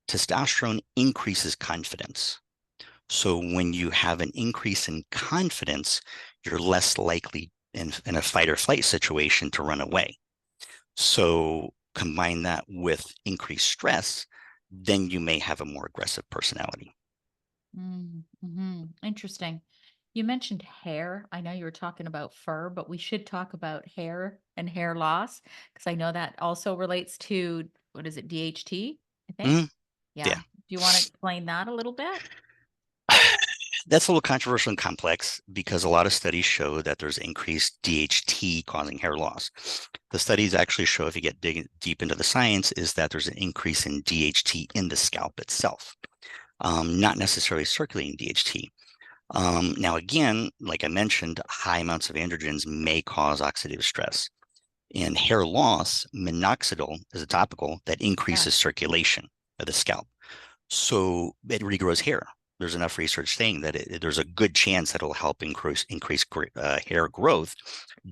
testosterone increases confidence. So when you have an increase in confidence, you're less likely in a fight or flight situation to run away. So combine that with increased stress, then you may have a more aggressive personality. Interesting. You mentioned hair. I know you were talking about fur, but we should talk about hair and hair loss because I know that also relates to what is it, DHT, I think? Mhm. Yeah. Yeah. Do you want to explain that a little bit? That's a little controversial and complex because a lot of studies show that there's increased DHT causing hair loss. The studies actually show, if you get deep into the science, is that there's an increase in DHT in the scalp itself, not necessarily circulating DHT. Now, again, like I mentioned, high amounts of androgens may cause oxidative stress. In hair loss, minoxidil is a topical that Yeah. increases circulation of the scalp. So it regrows hair. There's enough research saying that there's a good chance that it'll help increase hair growth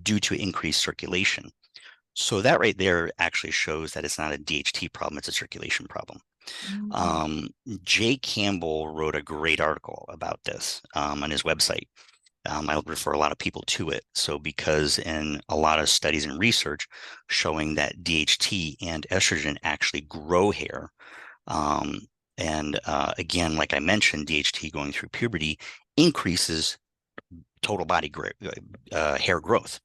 due to increased circulation. So that right there actually shows that it's not a DHT problem, it's a circulation problem. Mm. Um, Jay Campbell wrote a great article about this on his website. I refer a lot of people to it. So because in a lot of studies and research showing that DHT and estrogen actually grow hair, um, and again, like I mentioned, DHT going through puberty increases total body hair growth,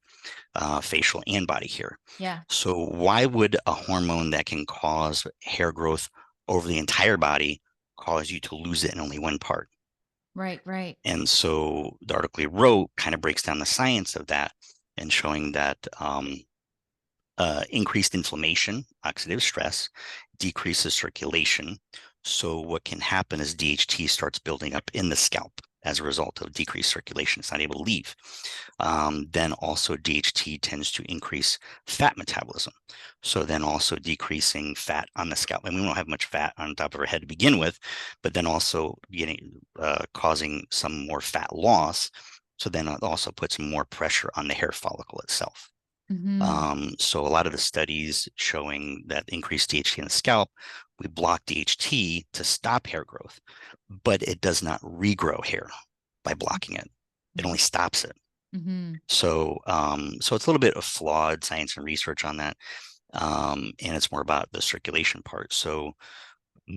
facial and body hair. Yeah. So why would a hormone that can cause hair growth over the entire body cause you to lose it in only one part? Right. Right. And so the article he wrote kind of breaks down the science of that and showing that increased inflammation, oxidative stress, decreases circulation. So what can happen is DHT starts building up in the scalp as a result of decreased circulation. It's not able to leave. Then also DHT tends to increase fat metabolism. So then also decreasing fat on the scalp. And we don't have much fat on top of our head to begin with, but then also causing some more fat loss. So then it also puts more pressure on the hair follicle itself. Hmm. So a lot of the studies showing that increased DHT in the scalp, we block DHT to stop hair growth, but it does not regrow hair by blocking it. It only stops it. Hmm. So it's a little bit of flawed science and research on that, and it's more about the circulation part. So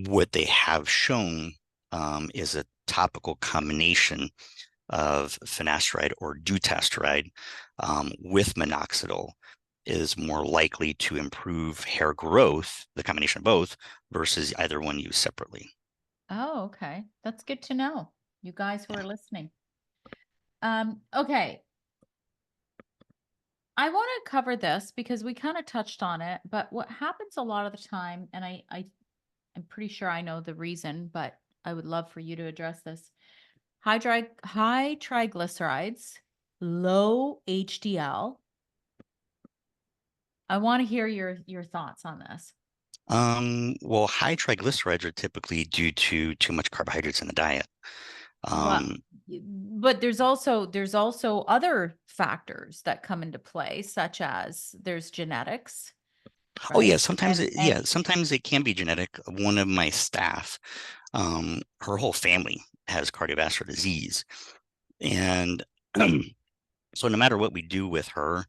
what they have shown is a topical combination of finasteride or dutasteride with minoxidil is more likely to improve hair growth, the combination of both, versus either one used separately. Oh, okay. That's good to know. You guys who Yeah. are listening. Okay. I want to cover this because we kind of touched on it, but what happens a lot of the time, and I'm pretty sure I know the reason, but I would love for you to address this. High triglycerides, low HDL. I want to hear your thoughts on this. Well, high triglycerides are typically due to too much carbohydrates in the diet. Well, Um, but there's also other factors that come into play, such as there's genetics, oh yeah, right? And sometimes it can be genetic. One of my staff, her whole family has cardiovascular disease, and so no matter what we do with her,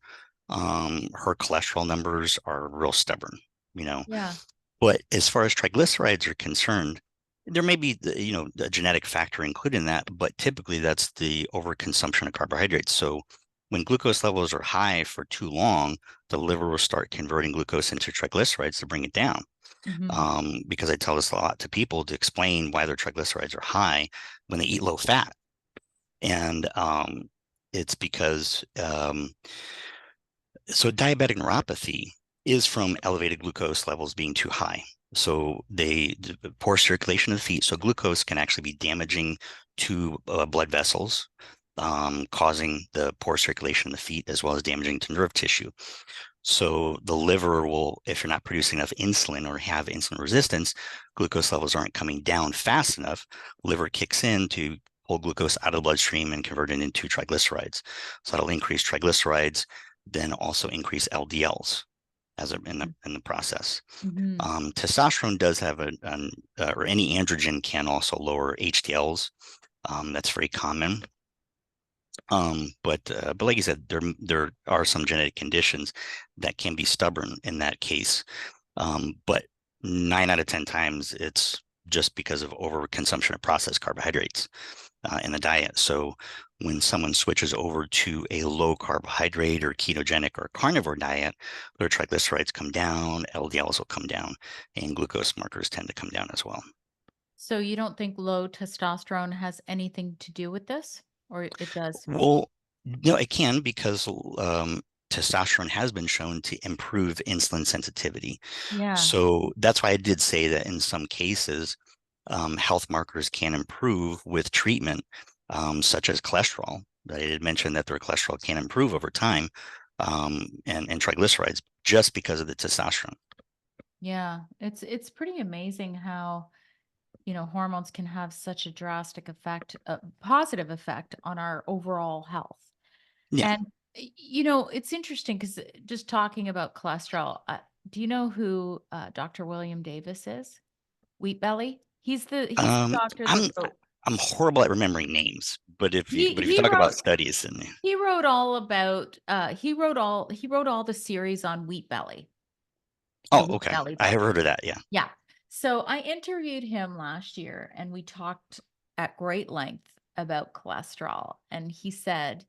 her cholesterol numbers are real stubborn, you know. yeah. But as far as triglycerides are concerned, there may be the genetic factor included in that, but typically that's the overconsumption of carbohydrates. So when glucose levels are high for too long, the liver will start converting glucose into triglycerides to bring it down. Hmm. Because I tell this a lot to people to explain why their triglycerides are high when they eat low fat. And it's because so diabetic neuropathy is from elevated glucose levels being too high. So poor circulation of the feet. So glucose can actually be damaging to blood vessels, causing the poor circulation of the feet as well as damaging to nerve tissue. So the liver will, if you're not producing enough insulin or have insulin resistance, glucose levels aren't coming down fast enough. Liver kicks in to pull glucose out of the bloodstream and convert it into triglycerides. So that'll increase triglycerides, then also increase LDLs in the process. Hmm. Testosterone does have or any androgen can also lower HDLs. That's very common. But like you said, there are some genetic conditions that can be stubborn in that case. But 9 out of 10 times, it's just because of overconsumption of processed carbohydrates in the diet. So when someone switches over to a low carbohydrate or ketogenic or carnivore diet, their triglycerides come down, LDLs will come down, and glucose markers tend to come down as well. So you don't think low testosterone has anything to do with this, or it does? Well, no, it can because testosterone has been shown to improve insulin sensitivity. Yeah. So that's why I did say that in some cases, health markers can improve with treatment, such as cholesterol. I did mention that their cholesterol can improve over time, and triglycerides just because of the testosterone. Yeah. It's pretty amazing how, hormones can have such a drastic effect, a positive effect on our overall health. Yeah. And it's interesting because just talking about cholesterol, do you know who Dr. William Davis is? Wheat belly. He's the Um, doctor that I'm wrote I'm horrible at remembering names, but he if you he talk about wrote studies and he wrote all about he wrote all the series on wheat belly, the oh, wheat okay, belly I have book. heard of that. Yeah. Yeah. So I interviewed him last year and we talked at great length about cholesterol. And he said,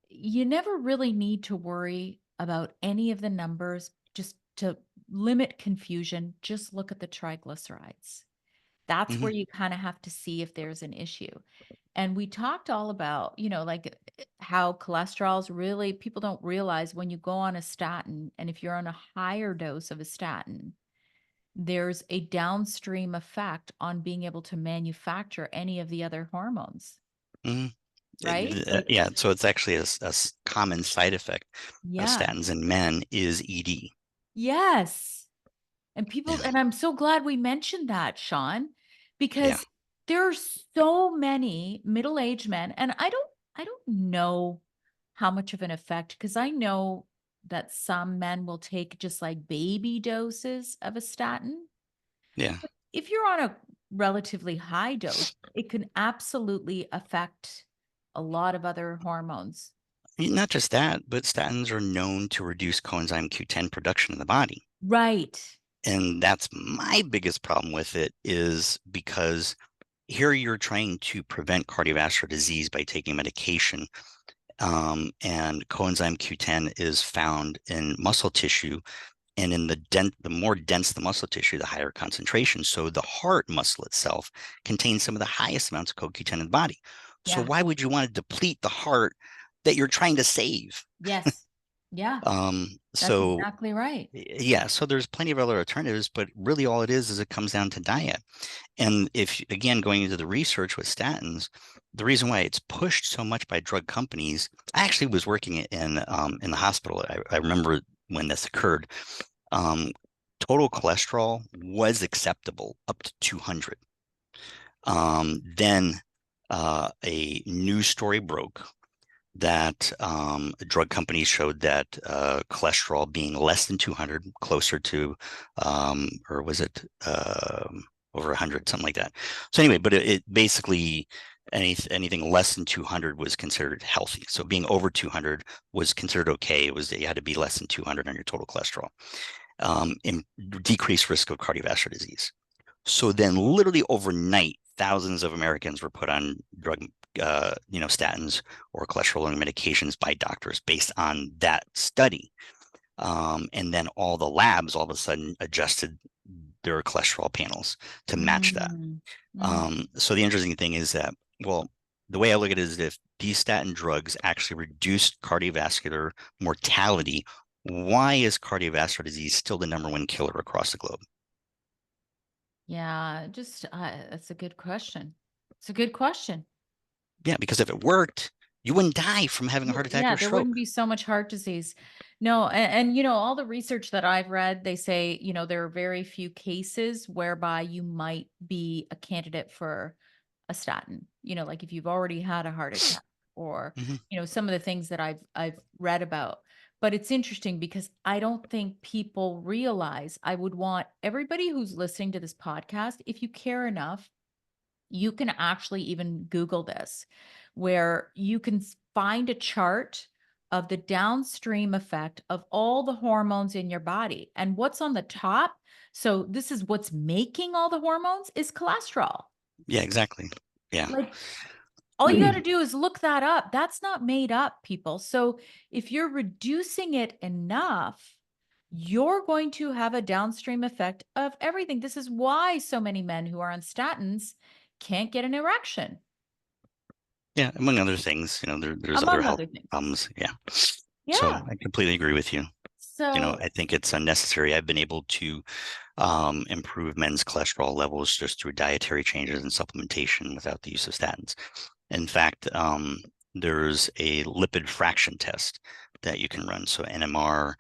you never really need to worry about any of the numbers just to limit confusion. Just look at the triglycerides. That's where Hmm. you kind of have to see if there's an issue. And we talked all about, like how cholesterol's really, people don't realize when you go on a statin, and if you're on a higher dose of a statin, there's a downstream effect on being able to manufacture any of the other hormones, Hmm. right? So, Yeah, so it's actually common side effect of yeah. statins in men is ED. Yes. And people, Yeah, and I'm so glad we mentioned that, Sean, yeah, because there are so many middle-aged men, and I don't know how much of an effect, because I know that some men will take just like baby doses of a statin. yeah. If you're on a relatively high dose, it can absolutely affect a lot of other hormones. Not just that, but statins are known to reduce coenzyme Q10 production in the body. Right. And that's my biggest problem with it is because here you're trying to prevent cardiovascular disease by taking medication. And coenzyme Q10 is found in muscle tissue, and in the more dense the muscle tissue, the higher concentration. So the heart muscle itself contains some of the highest amounts of CoQ10 in the body. So Yeah. why would you want to deplete the heart that you're trying to save? Yes. Yeah. That's So exactly right. yeah, so there's plenty of other alternatives, but really all it is it comes down to diet. And if again going into the research with statins, the reason why it's pushed so much by drug companies, I actually was working in the hospital. I remember when this occurred. Um, Total cholesterol was acceptable up to 200. Then a news story broke that drug companies showed that cholesterol being less than 200, closer to, or was it over 100, something like that. So anyway, but it basically anything less than 200 was considered healthy. So being over 200 was considered okay. It was you had to be less than 200 on your total cholesterol. In decreased risk of cardiovascular disease. So then, literally overnight, thousands of Americans were put on statins or cholesterol-lowering medications by doctors based on that study. And then all the labs all of a sudden adjusted their cholesterol panels to match that. Mm. Mm. So the interesting thing is that, well, the way I look at it is if these statin drugs actually reduce cardiovascular mortality, why is cardiovascular disease still the number one killer across the globe? Yeah, that's a good question. It's a good question. Yeah, because if it worked, you wouldn't die from having a heart attack Yeah, or there wouldn't stroke. be so much heart disease. No, and all the research that I've read, they say, there are very few cases whereby you might be a candidate for a statin, like if you've already had a heart attack or, Hmm. some of the things that I've read about. But it's interesting because I don't think people realize. I would want everybody who's listening to this podcast, if you care enough, You can actually even Google this, where you can find a chart of the downstream effect of all the hormones in your body. And what's on the top? So, this is what's making all the hormones is cholesterol. Yeah, exactly. Yeah. Like, all you got to do is look that up. That's not made up, people. So, if you're reducing it enough, you're going to have a downstream effect of everything. This is why so many men who are on statins can't get an erection, Yeah, among other things, there's other among health other things. problems. Yeah. So Yeah. I completely agree with you. So, I think it's unnecessary. I've been able to improve men's cholesterol levels just through dietary changes and supplementation without the use of statins. In fact, there's a lipid fraction test that you can run. So NMR,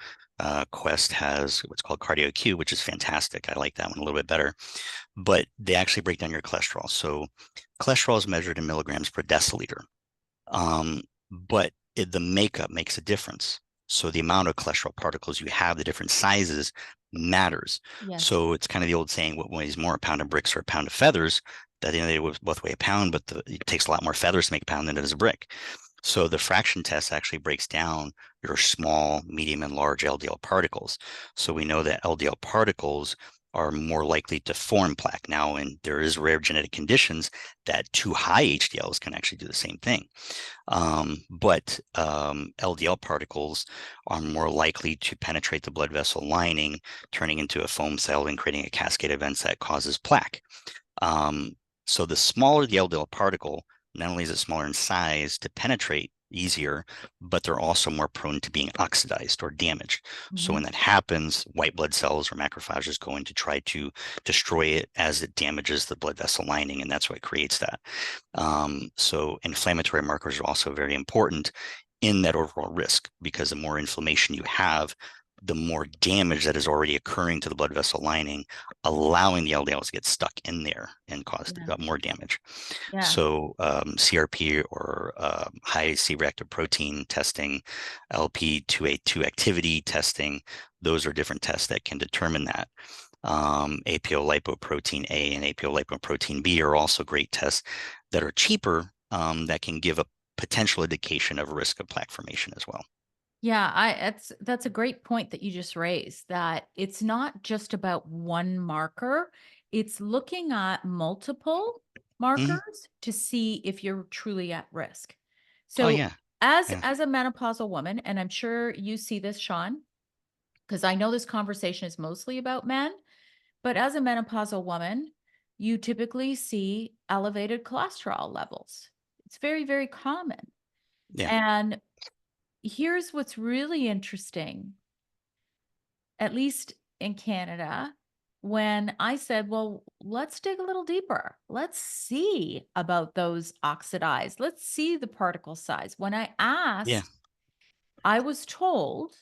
Quest has what's called CardioQ, which is fantastic. I like that one a little bit better. But they actually break down your cholesterol. So cholesterol is measured in milligrams per deciliter. But the makeup makes a difference. So the amount of cholesterol particles you have, the different sizes matters. yes. So it's kind of the old saying, what weighs more, a pound of bricks or a pound of feathers? That they both weigh a pound, but it takes a lot more feathers to make a pound than it is a brick. So the fraction test actually breaks down your small, medium, and large LDL particles. So we know that LDL particles are more likely to form plaque. Now, and there is rare genetic conditions that too high HDLs can actually do the same thing. But LDL particles are more likely to penetrate the blood vessel lining, turning into a foam cell and creating a cascade of events that causes plaque. Um, so the smaller the LDL particle, not only is it smaller in size to penetrate easier, but they're also more prone to being oxidized or damaged. So when Mhm. that happens, white blood cells or macrophages go in to try to destroy it as it damages the blood vessel lining, and that's what creates that. So inflammatory markers are also very important in that overall risk, because the more inflammation you have, the more damage that is already occurring to the blood vessel lining, allowing the LDLs to get stuck in there and cause Yeah. more damage. Yeah. So CRP, or high C-reactive protein testing, LP2A2 activity testing, those are different tests that can determine that. Apolipoprotein A and apolipoprotein B are also great tests that are cheaper, that can give a potential indication of risk of plaque formation as well. Yeah, that's a great point that you just raised, that it's not just about one marker, it's looking at multiple Mhm. markers to see if you're truly at risk. Oh So, yeah, yeah, as a menopausal woman, and I'm sure you see this, Sean, because I know this conversation is mostly about men, but as a menopausal woman, you typically see elevated cholesterol levels. It's very, very common. yeah, And here's what's really interesting, at least in Canada, when I said, well, let's dig a little deeper. Let's see about those oxidized. Let's see the particle size. When I yeah. asked, I was told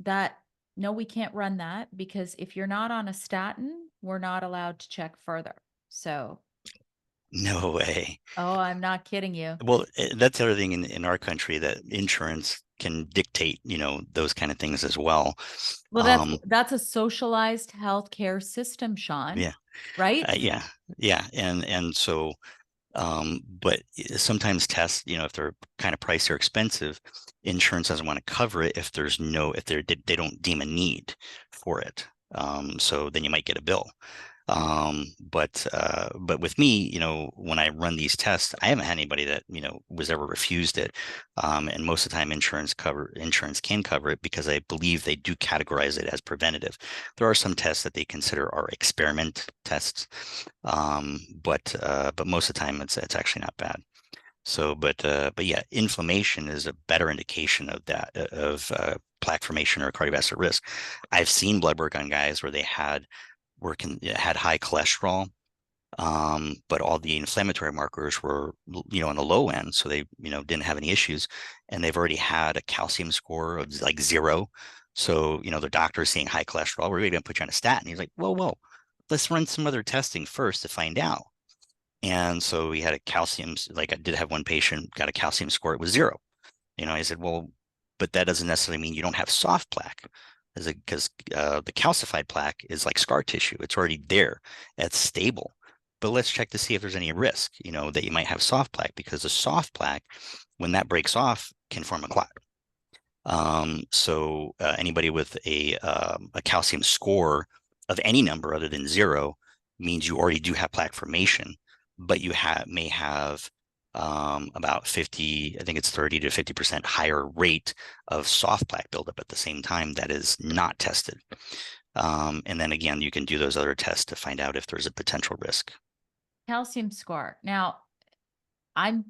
that no, we can't run that because if you're not on a statin, we're not allowed to check further. So, No way. oh, I'm not kidding you. Well, that's the other thing in our country, that insurance can dictate, those kind of things as well. Well, Um, that's a socialized healthcare system, Sean, yeah, right? yeah, yeah, and so, but sometimes tests, if they're kind of pricey or expensive, insurance doesn't want to cover it if there's no, if they don't deem a need for it. So then you might get a bill. But with me, when I run these tests, I haven't had anybody that was ever refused it. And most of the time, insurance can cover it, because I believe they do categorize it as preventative. There are some tests that they consider are experiment tests, but most of the time, it's actually not bad. So, but yeah, inflammation is a better indication of that, of plaque formation or cardiovascular risk. I've seen blood work on guys where they had high cholesterol, but all the inflammatory markers were, on the low end, so they, didn't have any issues, and they've already had a calcium score of like 0. So, the doctor is seeing high cholesterol. We're really going to put you on a statin. He's like, whoa, whoa, let's run some other testing first to find out. And so we had a calcium, like I did have one patient got a calcium score, it was 0. I said, well, but that doesn't necessarily mean you don't have soft plaque, because the calcified plaque is like scar tissue. It's already there. It's stable. but let's check to see if there's any risk, that you might have soft plaque, because the soft plaque, when that breaks off, can form a clot. So anybody with a calcium score of any number other than 0 means you already do have plaque formation, but you may have about 50, I think it's 30 to 50% higher rate of soft plaque buildup at the same time that is not tested. And then again, you can do those other tests to find out if there's a potential risk. Calcium score. Now, and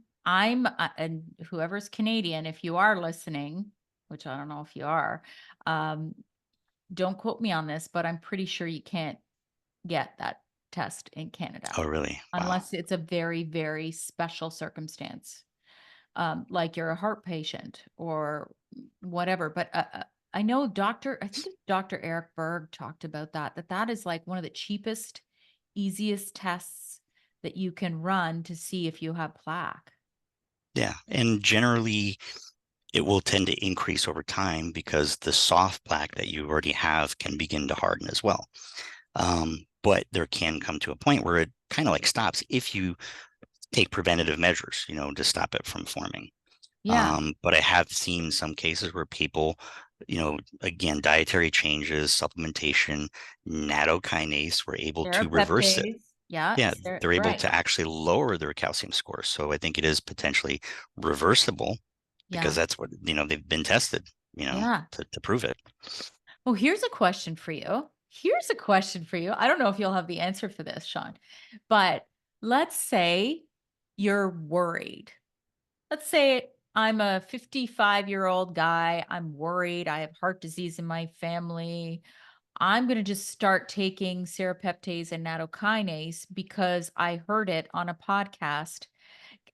whoever's Canadian, if you are listening, which I don't know if you are, um, don't quote me on this, but I'm pretty sure you can't get that test in Canada Oh, really? Wow. unless it's a very, very special circumstance, like you're a heart patient or whatever. But I know I think it's Dr. Eric Berg talked about that is like one of the cheapest, easiest tests that you can run to see if you have plaque. Yeah. And generally, it will tend to increase over time because the soft plaque that you already have can begin to harden as well. But there can come to a point where it kind of like stops if you take preventative measures, to stop it from forming. Yeah. But I have seen some cases where people, again, dietary changes, supplementation, nattokinase were able to reverse it. Serapeptase. Yeah. Yeah, they're able Right. to actually lower their calcium score. So I think it is potentially reversible because Yeah. that's what, they've been tested, Yeah. to prove it. Well, here's a question for you. Here's a question for you. I don't know if you'll have the answer for this, Sean, but let's say you're worried. Let's say I'm a 55-year-old guy. I'm worried. I have heart disease in my family. I'm going to just start taking serapeptase and nattokinase because I heard it on a podcast.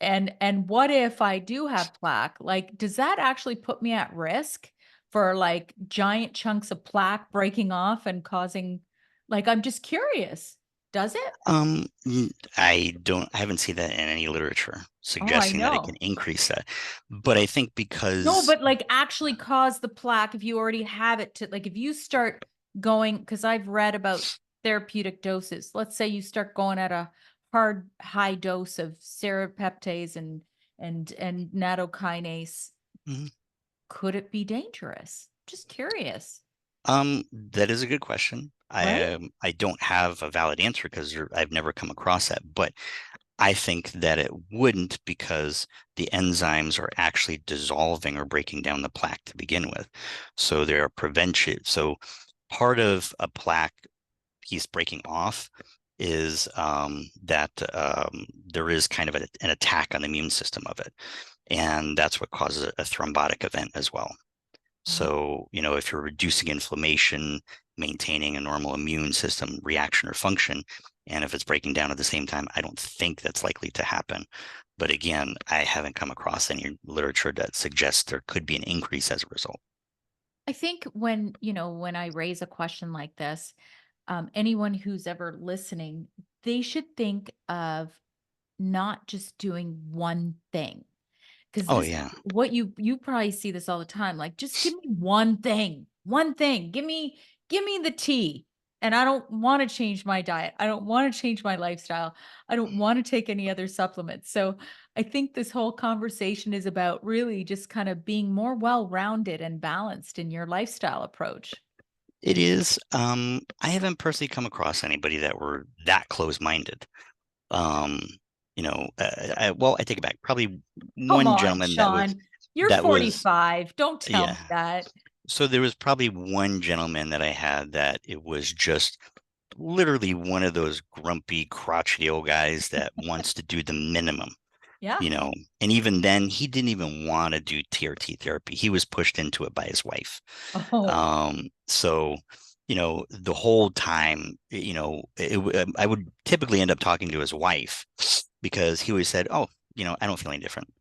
And what if I do have plaque? Like, does that actually put me at risk for like giant chunks of plaque breaking off and causing, like, I'm just curious. Does it? I haven't seen that in any literature Oh, I suggesting that it can know. increase that. But I think No, because, but like actually cause the plaque if you already have it to like if you start going, because I've read about therapeutic doses. Let's say you start going at a hard high dose of serapeptase and nattokinase. Mhm. Could it be dangerous? Just curious, That is a good question. right? I don't have a valid answer because I've never come across that, but I think that it wouldn't because the enzymes are actually dissolving or breaking down the plaque to begin with. So they are prevention. So part of a plaque piece breaking off is that there is kind of an attack on the immune system of it. And that's what causes a thrombotic event as well. Oh, So, if you're reducing inflammation, maintaining a normal immune system reaction or function, and if it's breaking down at the same time, I don't think that's likely to happen. But again, I haven't come across any literature that suggests there could be an increase as a result. I think when I raise a question like this, anyone who's ever listening, they should think of not just doing one thing. Because Oh, this is yeah. what you probably see this all the time. Like, just give me one thing, one thing. Give me the tea. And I don't want to change my diet. I don't want to change my lifestyle. I don't want to take any other supplements. So I think this whole conversation is about really just kind of being more well-rounded and balanced in your lifestyle approach. It is. I haven't personally come across anybody that were that close-minded. Um, well, I take it back. Probably Come one on, gentleman that was Sean. You're that was 45. Don't tell yeah. me that. So there was probably one gentleman that I had that it was just literally one of those grumpy, crotchety old guys that wants to do the minimum, Yeah. you know. And even then, he didn't even want to do TRT therapy. He was pushed into it by his wife. Oh, So, the whole time, I would typically end up talking to his wife because he always said, "Oh, I don't feel any different.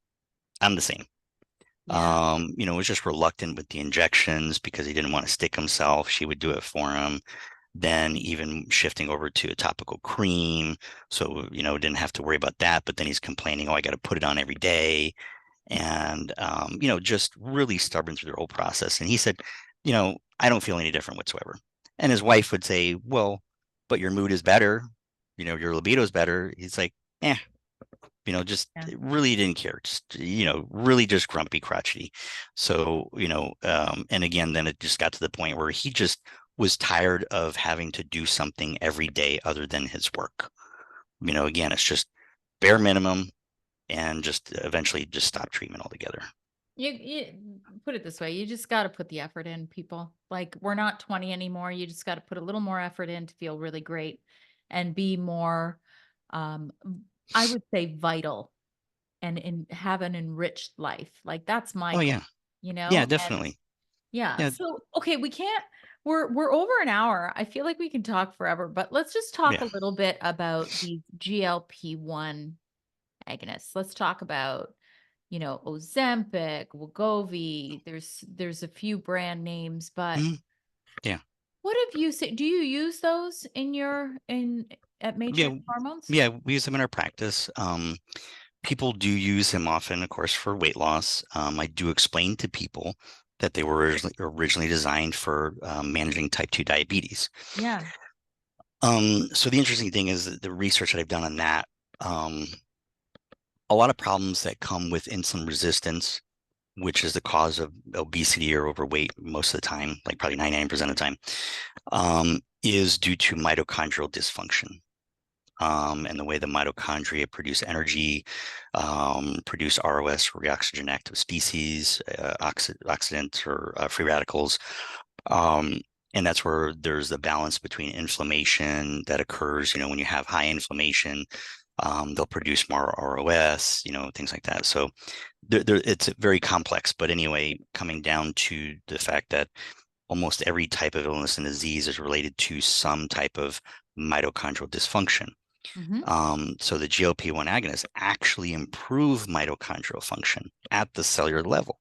I'm the same." yeah. Was just reluctant with the injections because he didn't want to stick himself. She would do it for him. Then even shifting over to a topical cream. So, didn't have to worry about that. But then he's complaining, oh, I got to put it on every day. And, just really stubborn through their whole process. And he said, I don't feel any different whatsoever. And his wife would say, well, but your mood is better. your libido's better. He's like, eh, just Yeah. really didn't care. Just, really just grumpy, crotchety. So, and again, then it just got to the point where he just was tired of having to do something every day other than his work. Again, it's just bare minimum and just eventually just stop treatment altogether. You put it this way, you just got to put the effort in, people. Like we're not 20 anymore. You just got to put a little more effort in to feel really great and be more um I would say vital and have an enriched life. Like that's my Oh, goal, yeah. you Yeah, know? And definitely. yeah. Yeah. So, okay, we can't we're over an hour. I feel like we can talk forever, but let's just talk Yeah. a little bit about these GLP-1 agonists. Let's talk about, Ozempic, Wegovy. There's a few brand names, but Mhm. Yeah. what have you seen? Do you use those in your in at Yeah. Matrix Hormones? Yeah. We use them in our practice. People do use them often, of course, for weight loss. I do explain to people that they were originally designed for managing type 2 diabetes. Yeah. So the interesting thing is that the research that I've done on that, um, a lot of problems that come with insulin resistance, which is the cause of obesity or overweight most of the time, like probably 99% of the time, is due to mitochondrial dysfunction. And the way the mitochondria produce energy, produce ROS, reoxygen active species, oxidants or free radicals. Um, and that's where there's the balance between inflammation that occurs, when you have high inflammation, they'll produce more ROS, things like that. So it's very complex. But anyway, coming down to the fact that almost every type of illness and disease is related to some type of mitochondrial dysfunction. Mm-hmm. So the GLP-1 agonists actually improve mitochondrial function at the cellular level.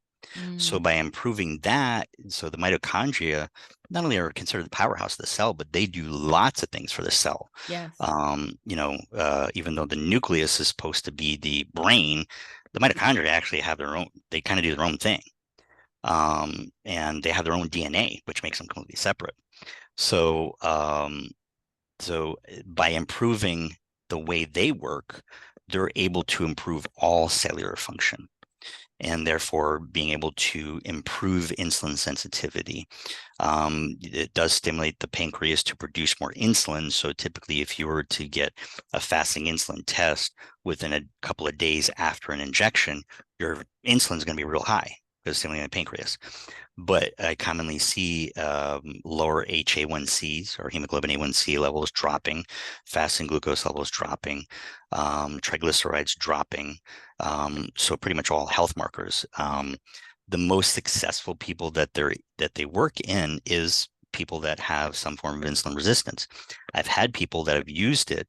So Mm, by improving that, so the mitochondria not only are considered the powerhouse of the cell, but they do lots of things for the cell. yes. Even though the nucleus is supposed to be the brain, the mitochondria actually have their own, they kind of do their own thing. And they have their own DNA, which makes them completely separate. So, by improving the way they work, they're able to improve all cellular function and therefore being able to improve insulin sensitivity. It does stimulate the pancreas to produce more insulin. So typically, if you were to get a fasting insulin test within a couple of days after an injection, your insulin is going to be real high because it's stimulating the pancreas. But I commonly see lower HA1Cs or hemoglobin A1C levels dropping, fasting glucose levels dropping, triglycerides dropping. So pretty much all health markers. The most successful people that they work in is people that have some form of insulin resistance. I've had people that have used it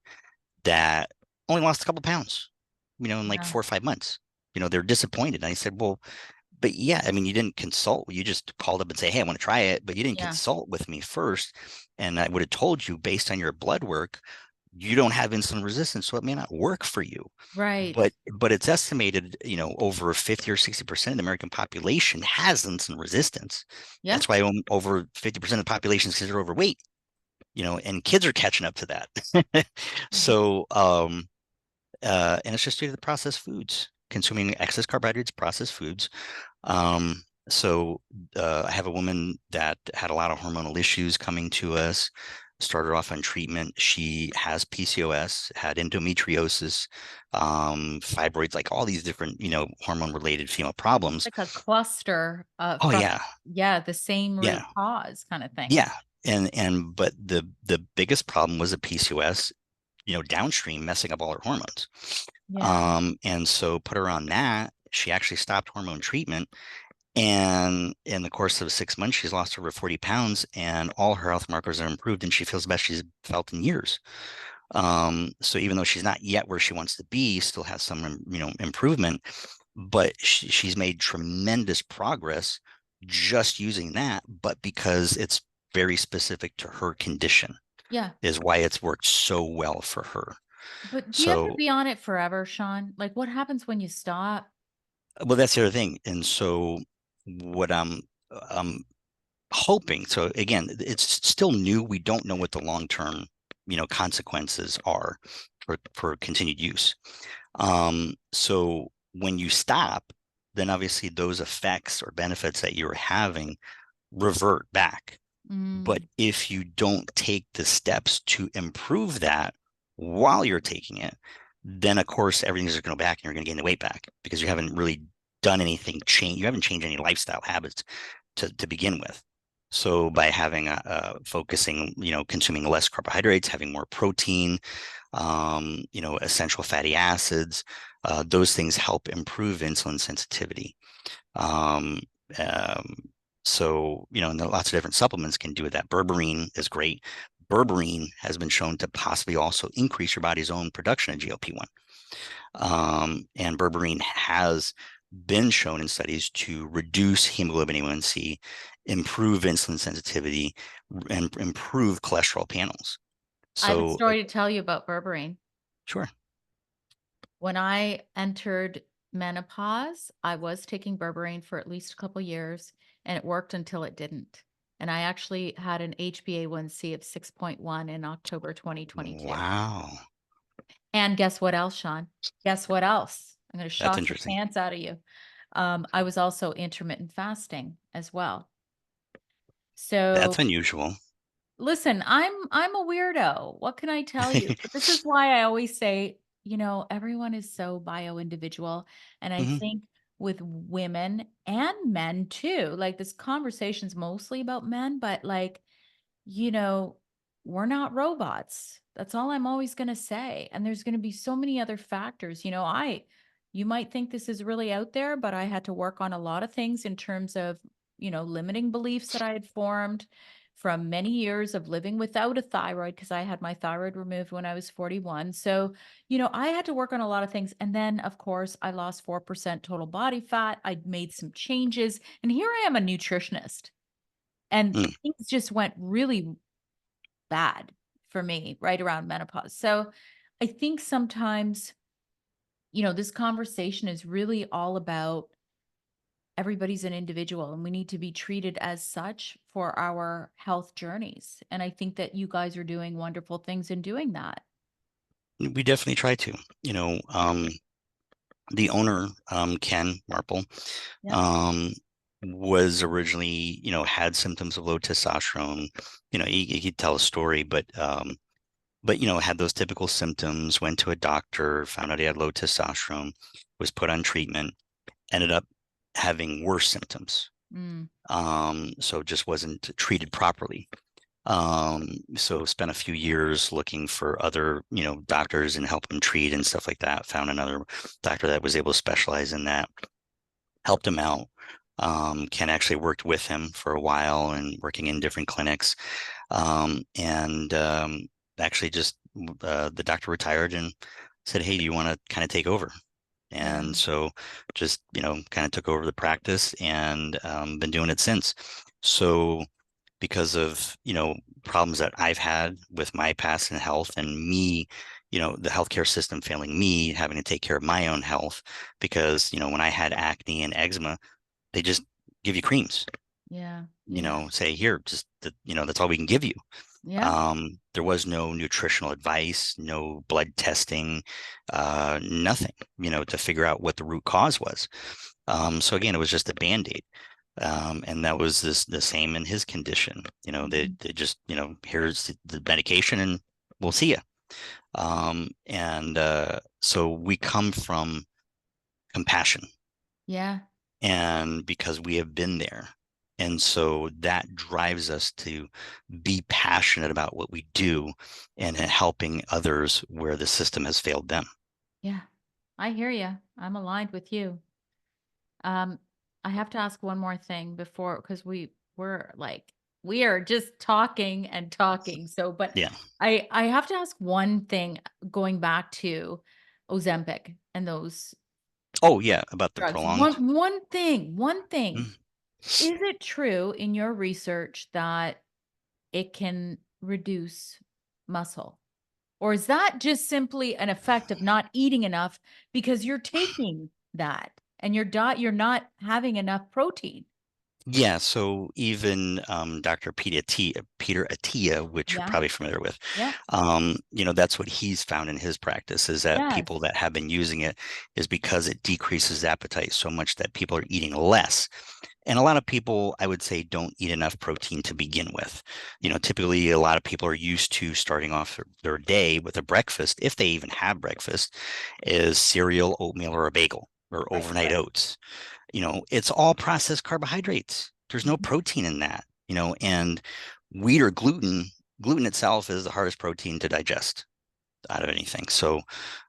that only lost a couple pounds, in like Yeah. 4 or 5 months. They're disappointed. And I said, well, but yeah, I mean, you didn't consult. You just called up and say, hey, I want to try it, but you didn't Yeah. consult with me first. And I would have told you based on your blood work, you don't have insulin resistance, so it may not work for you. Right. But it's estimated, over 50 or 60% of the American population has insulin resistance. Yeah. That's why over 50% of the population is considered overweight, and kids are catching up to that. Mhm. So, and it's just due to the processed foods, consuming excess carbohydrates, processed foods. So I have a woman that had a lot of hormonal issues coming to us, started off on treatment. She has PCOS, had endometriosis, fibroids, like all these different, hormone related female It's problems. like a cluster Oh from, yeah. yeah, the same root Yeah. cause kind of thing. Yeah. But the biggest problem was the PCOS, downstream messing up all her hormones. Yeah. And so put her on that. She actually stopped hormone treatment. And in the course of 6 months, she's lost over 40 pounds and all her health markers are improved and she feels the best she's felt in years. So even though she's not yet where she wants to be, still has some, improvement, but she's made tremendous progress just using that, but because it's very specific to her condition Yeah. is why it's worked so well for her. But do you have to So, be on it forever, Sean? Like what happens when you stop? well, that's the other thing. And so what I'm hoping, so again, it's still new. We don't know what the long-term, consequences are for continued use. So when you stop, then obviously those effects or benefits that you're having revert back. But Mm. if you don't take the steps to improve that while you're taking it, then of course everything's just going to go back and you're going to gain the weight back because you haven't really done anything change. You haven't changed any lifestyle habits to begin with. So by having focusing, consuming less carbohydrates, having more protein, essential fatty acids, those things help improve insulin sensitivity. Um, um, so, and lots of different supplements can do that. Berberine is great. Berberine has been shown to possibly also increase your body's own production of GLP-1. And berberine has been shown in studies to reduce hemoglobin A1C, improve insulin sensitivity, and improve cholesterol panels. I have a So, story to tell you about berberine. sure. When I entered menopause, I was taking berberine for at least a couple years, and it worked until it didn't. And I actually had an HbA1c of 6.1 in October 2022. Wow. And guess what else, Sean? Guess what else? I'm going to That's shock the interesting. pants out of you. I was also intermittent fasting as well. That's So unusual. listen, I'm a weirdo. What can I tell you? But this is why I always say, everyone is so bio individual. And I Hmm. think with women and men too, like this conversation's mostly about men, but like, you know, we're not robots. That's all I'm always going to say. And there's going to be so many other factors. You might think this is really out there, but I had to work on a lot of things in terms of, limiting beliefs that I had formed from many years of living without a thyroid because I had my thyroid removed when I was 41. So, I had to work on a lot of things. And then, of course, I lost 4% total body fat. I made some changes. And here I am, a nutritionist. And Mm. things just went really bad for me right around menopause. So I think sometimes, this conversation is really all about everybody's an individual and we need to be treated as such for our health journeys. And I think that you guys are doing wonderful things in doing that. We definitely try to. The owner, Ken Marple, Yeah. um, was originally, had symptoms of low testosterone. He'd tell a story, but had those typical symptoms. Went to a doctor, found out he had low testosterone, was put on treatment, ended up having worse symptoms. Mm, So just wasn't treated properly. So spent a few years looking for other, doctors and help him treat and stuff like that. Found another doctor that was able to specialize in that, helped him out. Ken actually worked with him for a while and working in different clinics. And actually just the doctor retired and said, "Hey, do you want to kind of take over?" yeah. And so just, kind of took over the practice and been doing it since. So because of, problems that I've had with my past in health and me, the healthcare system failing me, having to take care of my own health because, when I had acne and eczema, they just give you creams, Yeah. Yeah. say here, just that's all we can give you. Yeah. There was no nutritional advice, no blood testing, nothing, to figure out what the root cause was. So again, it was just a band-aid. And that was the same in his condition. Mhm. They just, here's the medication and we'll see you. And so we come from compassion Yeah. and because we have been there. And so that drives us to be passionate about what we do and in helping others where the system has failed them. Yeah. I hear you. I'm aligned with you. Um, I have to ask one more thing before because we are just talking and talking. So, but Yeah. I have to ask one thing going back to Ozempic and those Oh, yeah. About the drugs. prolonged. One thing. Mm. Is it true in your research that it can reduce muscle? Or is that just simply an effect of not eating enough because you're taking that and you're not having enough protein? Yeah, so even Dr. Peter Attia, which you're Yeah. probably familiar with, Yeah. that's what he's found in his practice is that people Yes. that have been using it is because it decreases appetite so much that people are eating less. And a lot of people, I would say, don't eat enough protein to begin with. Typically a lot of people are used to starting off their day with a breakfast, if they even have breakfast, is cereal, oatmeal, or a bagel or Right. overnight Right. oats. It's all processed carbohydrates. There's no Mhm. protein in that, and wheat or gluten itself is the hardest protein to digest out of anything. So,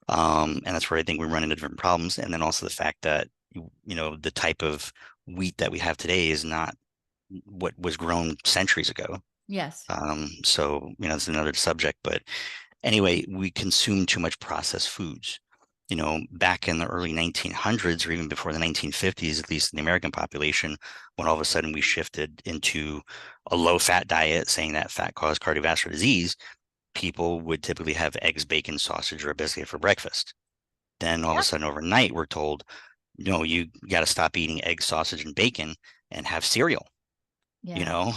and that's where I think we run into different problems. And then also the fact that, the type of wheat that we have today is not what was grown centuries ago. Yes. So, it's another subject, but anyway, we consume too much processed foods. Back in the early 1900s or even before the 1950s, at least in the American population, when all of a sudden we shifted into a low fat diet, saying that fat caused cardiovascular disease, people would typically have eggs, bacon, sausage, or a biscuit for breakfast. Then all of a Yeah. sudden overnight, we're told, no, you got to stop eating eggs, sausage, and bacon and have cereal, you Yeah. know? Yeah.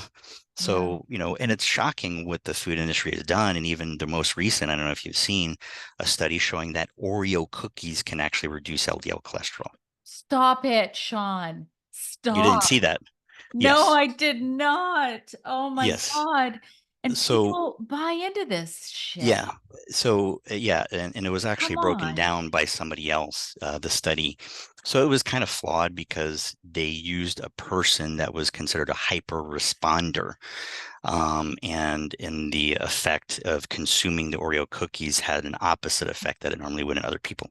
So, and it's shocking what the food industry has done. And even the most recent, I don't know if you've seen a study showing that Oreo cookies can actually reduce LDL cholesterol. Stop it, Sean. You didn't Stop. see that? No, Yes. I did not. Oh my Yes. God. And So, people buy into this shit. yeah. So, yeah. And it was actually Come broken on. down by somebody else, the study. So it was kind of flawed because they used a person that was considered a hyper responder. And in the effect of consuming the Oreo cookies had an opposite effect that it normally would in other people.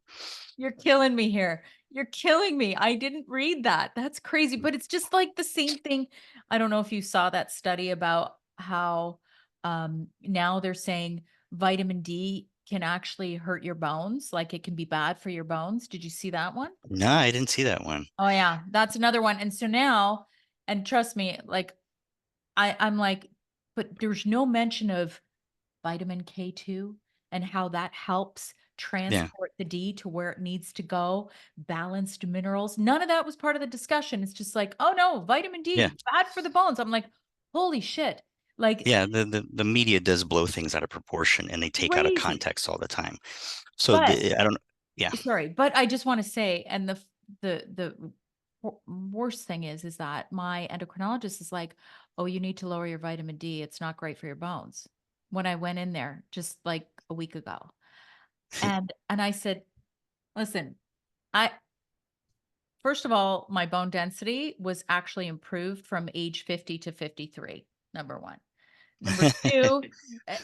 You're killing me here. You're killing me. I didn't read that. That's crazy. But it's just like the same thing. I don't know if you saw that study about how now they're saying vitamin D can actually hurt your bones. Like it can be bad for your bones. Did you see that one? No, I didn't see that one. Oh yeah, that's another one. And so now, and trust me, like I'm like, but there's no mention of vitamin K2 and how that helps Yeah, transport the D to where it needs to go, balanced minerals. None of that was part of the discussion. It's just like, oh no, vitamin yeah, D, bad for the bones. I'm like, holy shit. Like yeah. The media does blow things out of proportion, and they take out of crazy. context all the time. So But I don't. Yeah, sorry, but I just want to say, and the worst thing is that my endocrinologist is like, oh, you need to lower your vitamin D. It's not great for your bones. When I went in there just like a week ago. And I said, listen, I first of all, my bone density was actually improved from age 50 to 53, number 1. Number 2,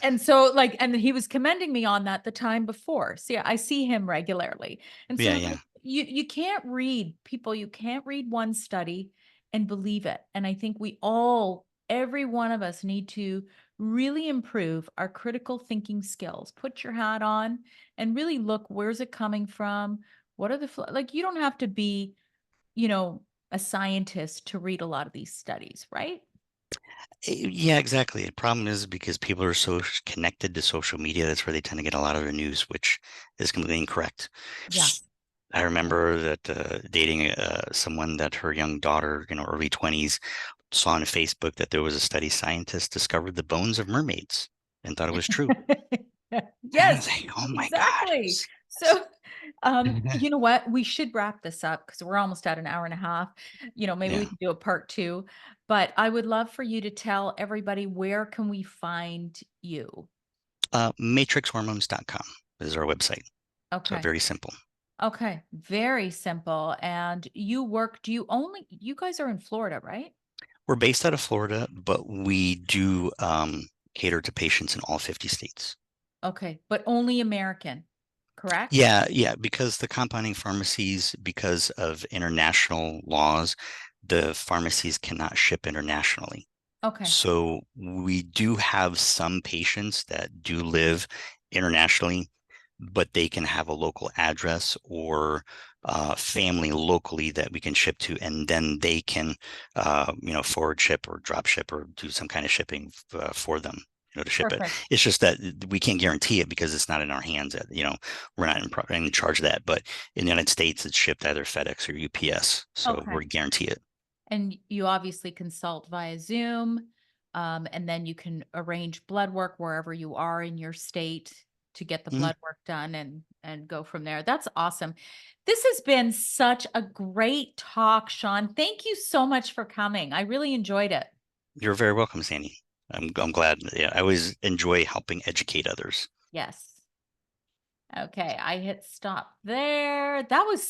and so, like and he was commending me on that the time before. See, I see him regularly. And so, yeah, like, yeah. you can't read people, you can't read one study and believe it. And I think we all, every one of us need to really improve our critical thinking skills. Put your hat on and really look, where's it coming from? What are the like you don't have to be, you know, a scientist to read a lot of these studies, right? Yeah, exactly. The problem is because people are so connected to social media, that's where they tend to get a lot of their news, which is completely incorrect. Yeah. I remember that dating someone that her young daughter, early 20s, saw on Facebook that there was a study scientists discovered the bones of mermaids and thought it was true. And I Yes, was like, oh my God. exactly. So, you know what? We should wrap this up because we're almost at an hour and a half. Maybe we Yeah. can do a part two, but I would love for you to tell everybody where can we find you? Matrixhormones.com is our website. So Okay. very simple. Okay. Very simple. And do you only, you guys are in Florida, right? We're based out of Florida, but we do cater to patients in all 50 states. Okay. But only American, correct? Yeah, yeah, because the compounding pharmacies, because of international laws, the pharmacies cannot ship internationally. Okay. So we do have some patients that do live internationally, but they can have a local address or family locally that we can ship to, and then they can, forward ship or drop ship or do some kind of shipping for them, to ship it. Perfect. It's just that we can't guarantee it because it's not in our hands. We're not in charge of that. But in the United States, it's shipped either FedEx or UPS, so Okay. we guarantee it. And you obviously consult via Zoom, and then you can arrange blood work wherever you are in your state to get the Mhm. blood work done and go from there. That's awesome. This has been such a great talk, Sean. Thank you so much for coming. I really enjoyed it. You're very welcome, Sandy. I'm glad. Yeah, I always enjoy helping educate others. Yes. Okay, I hit stop there. That was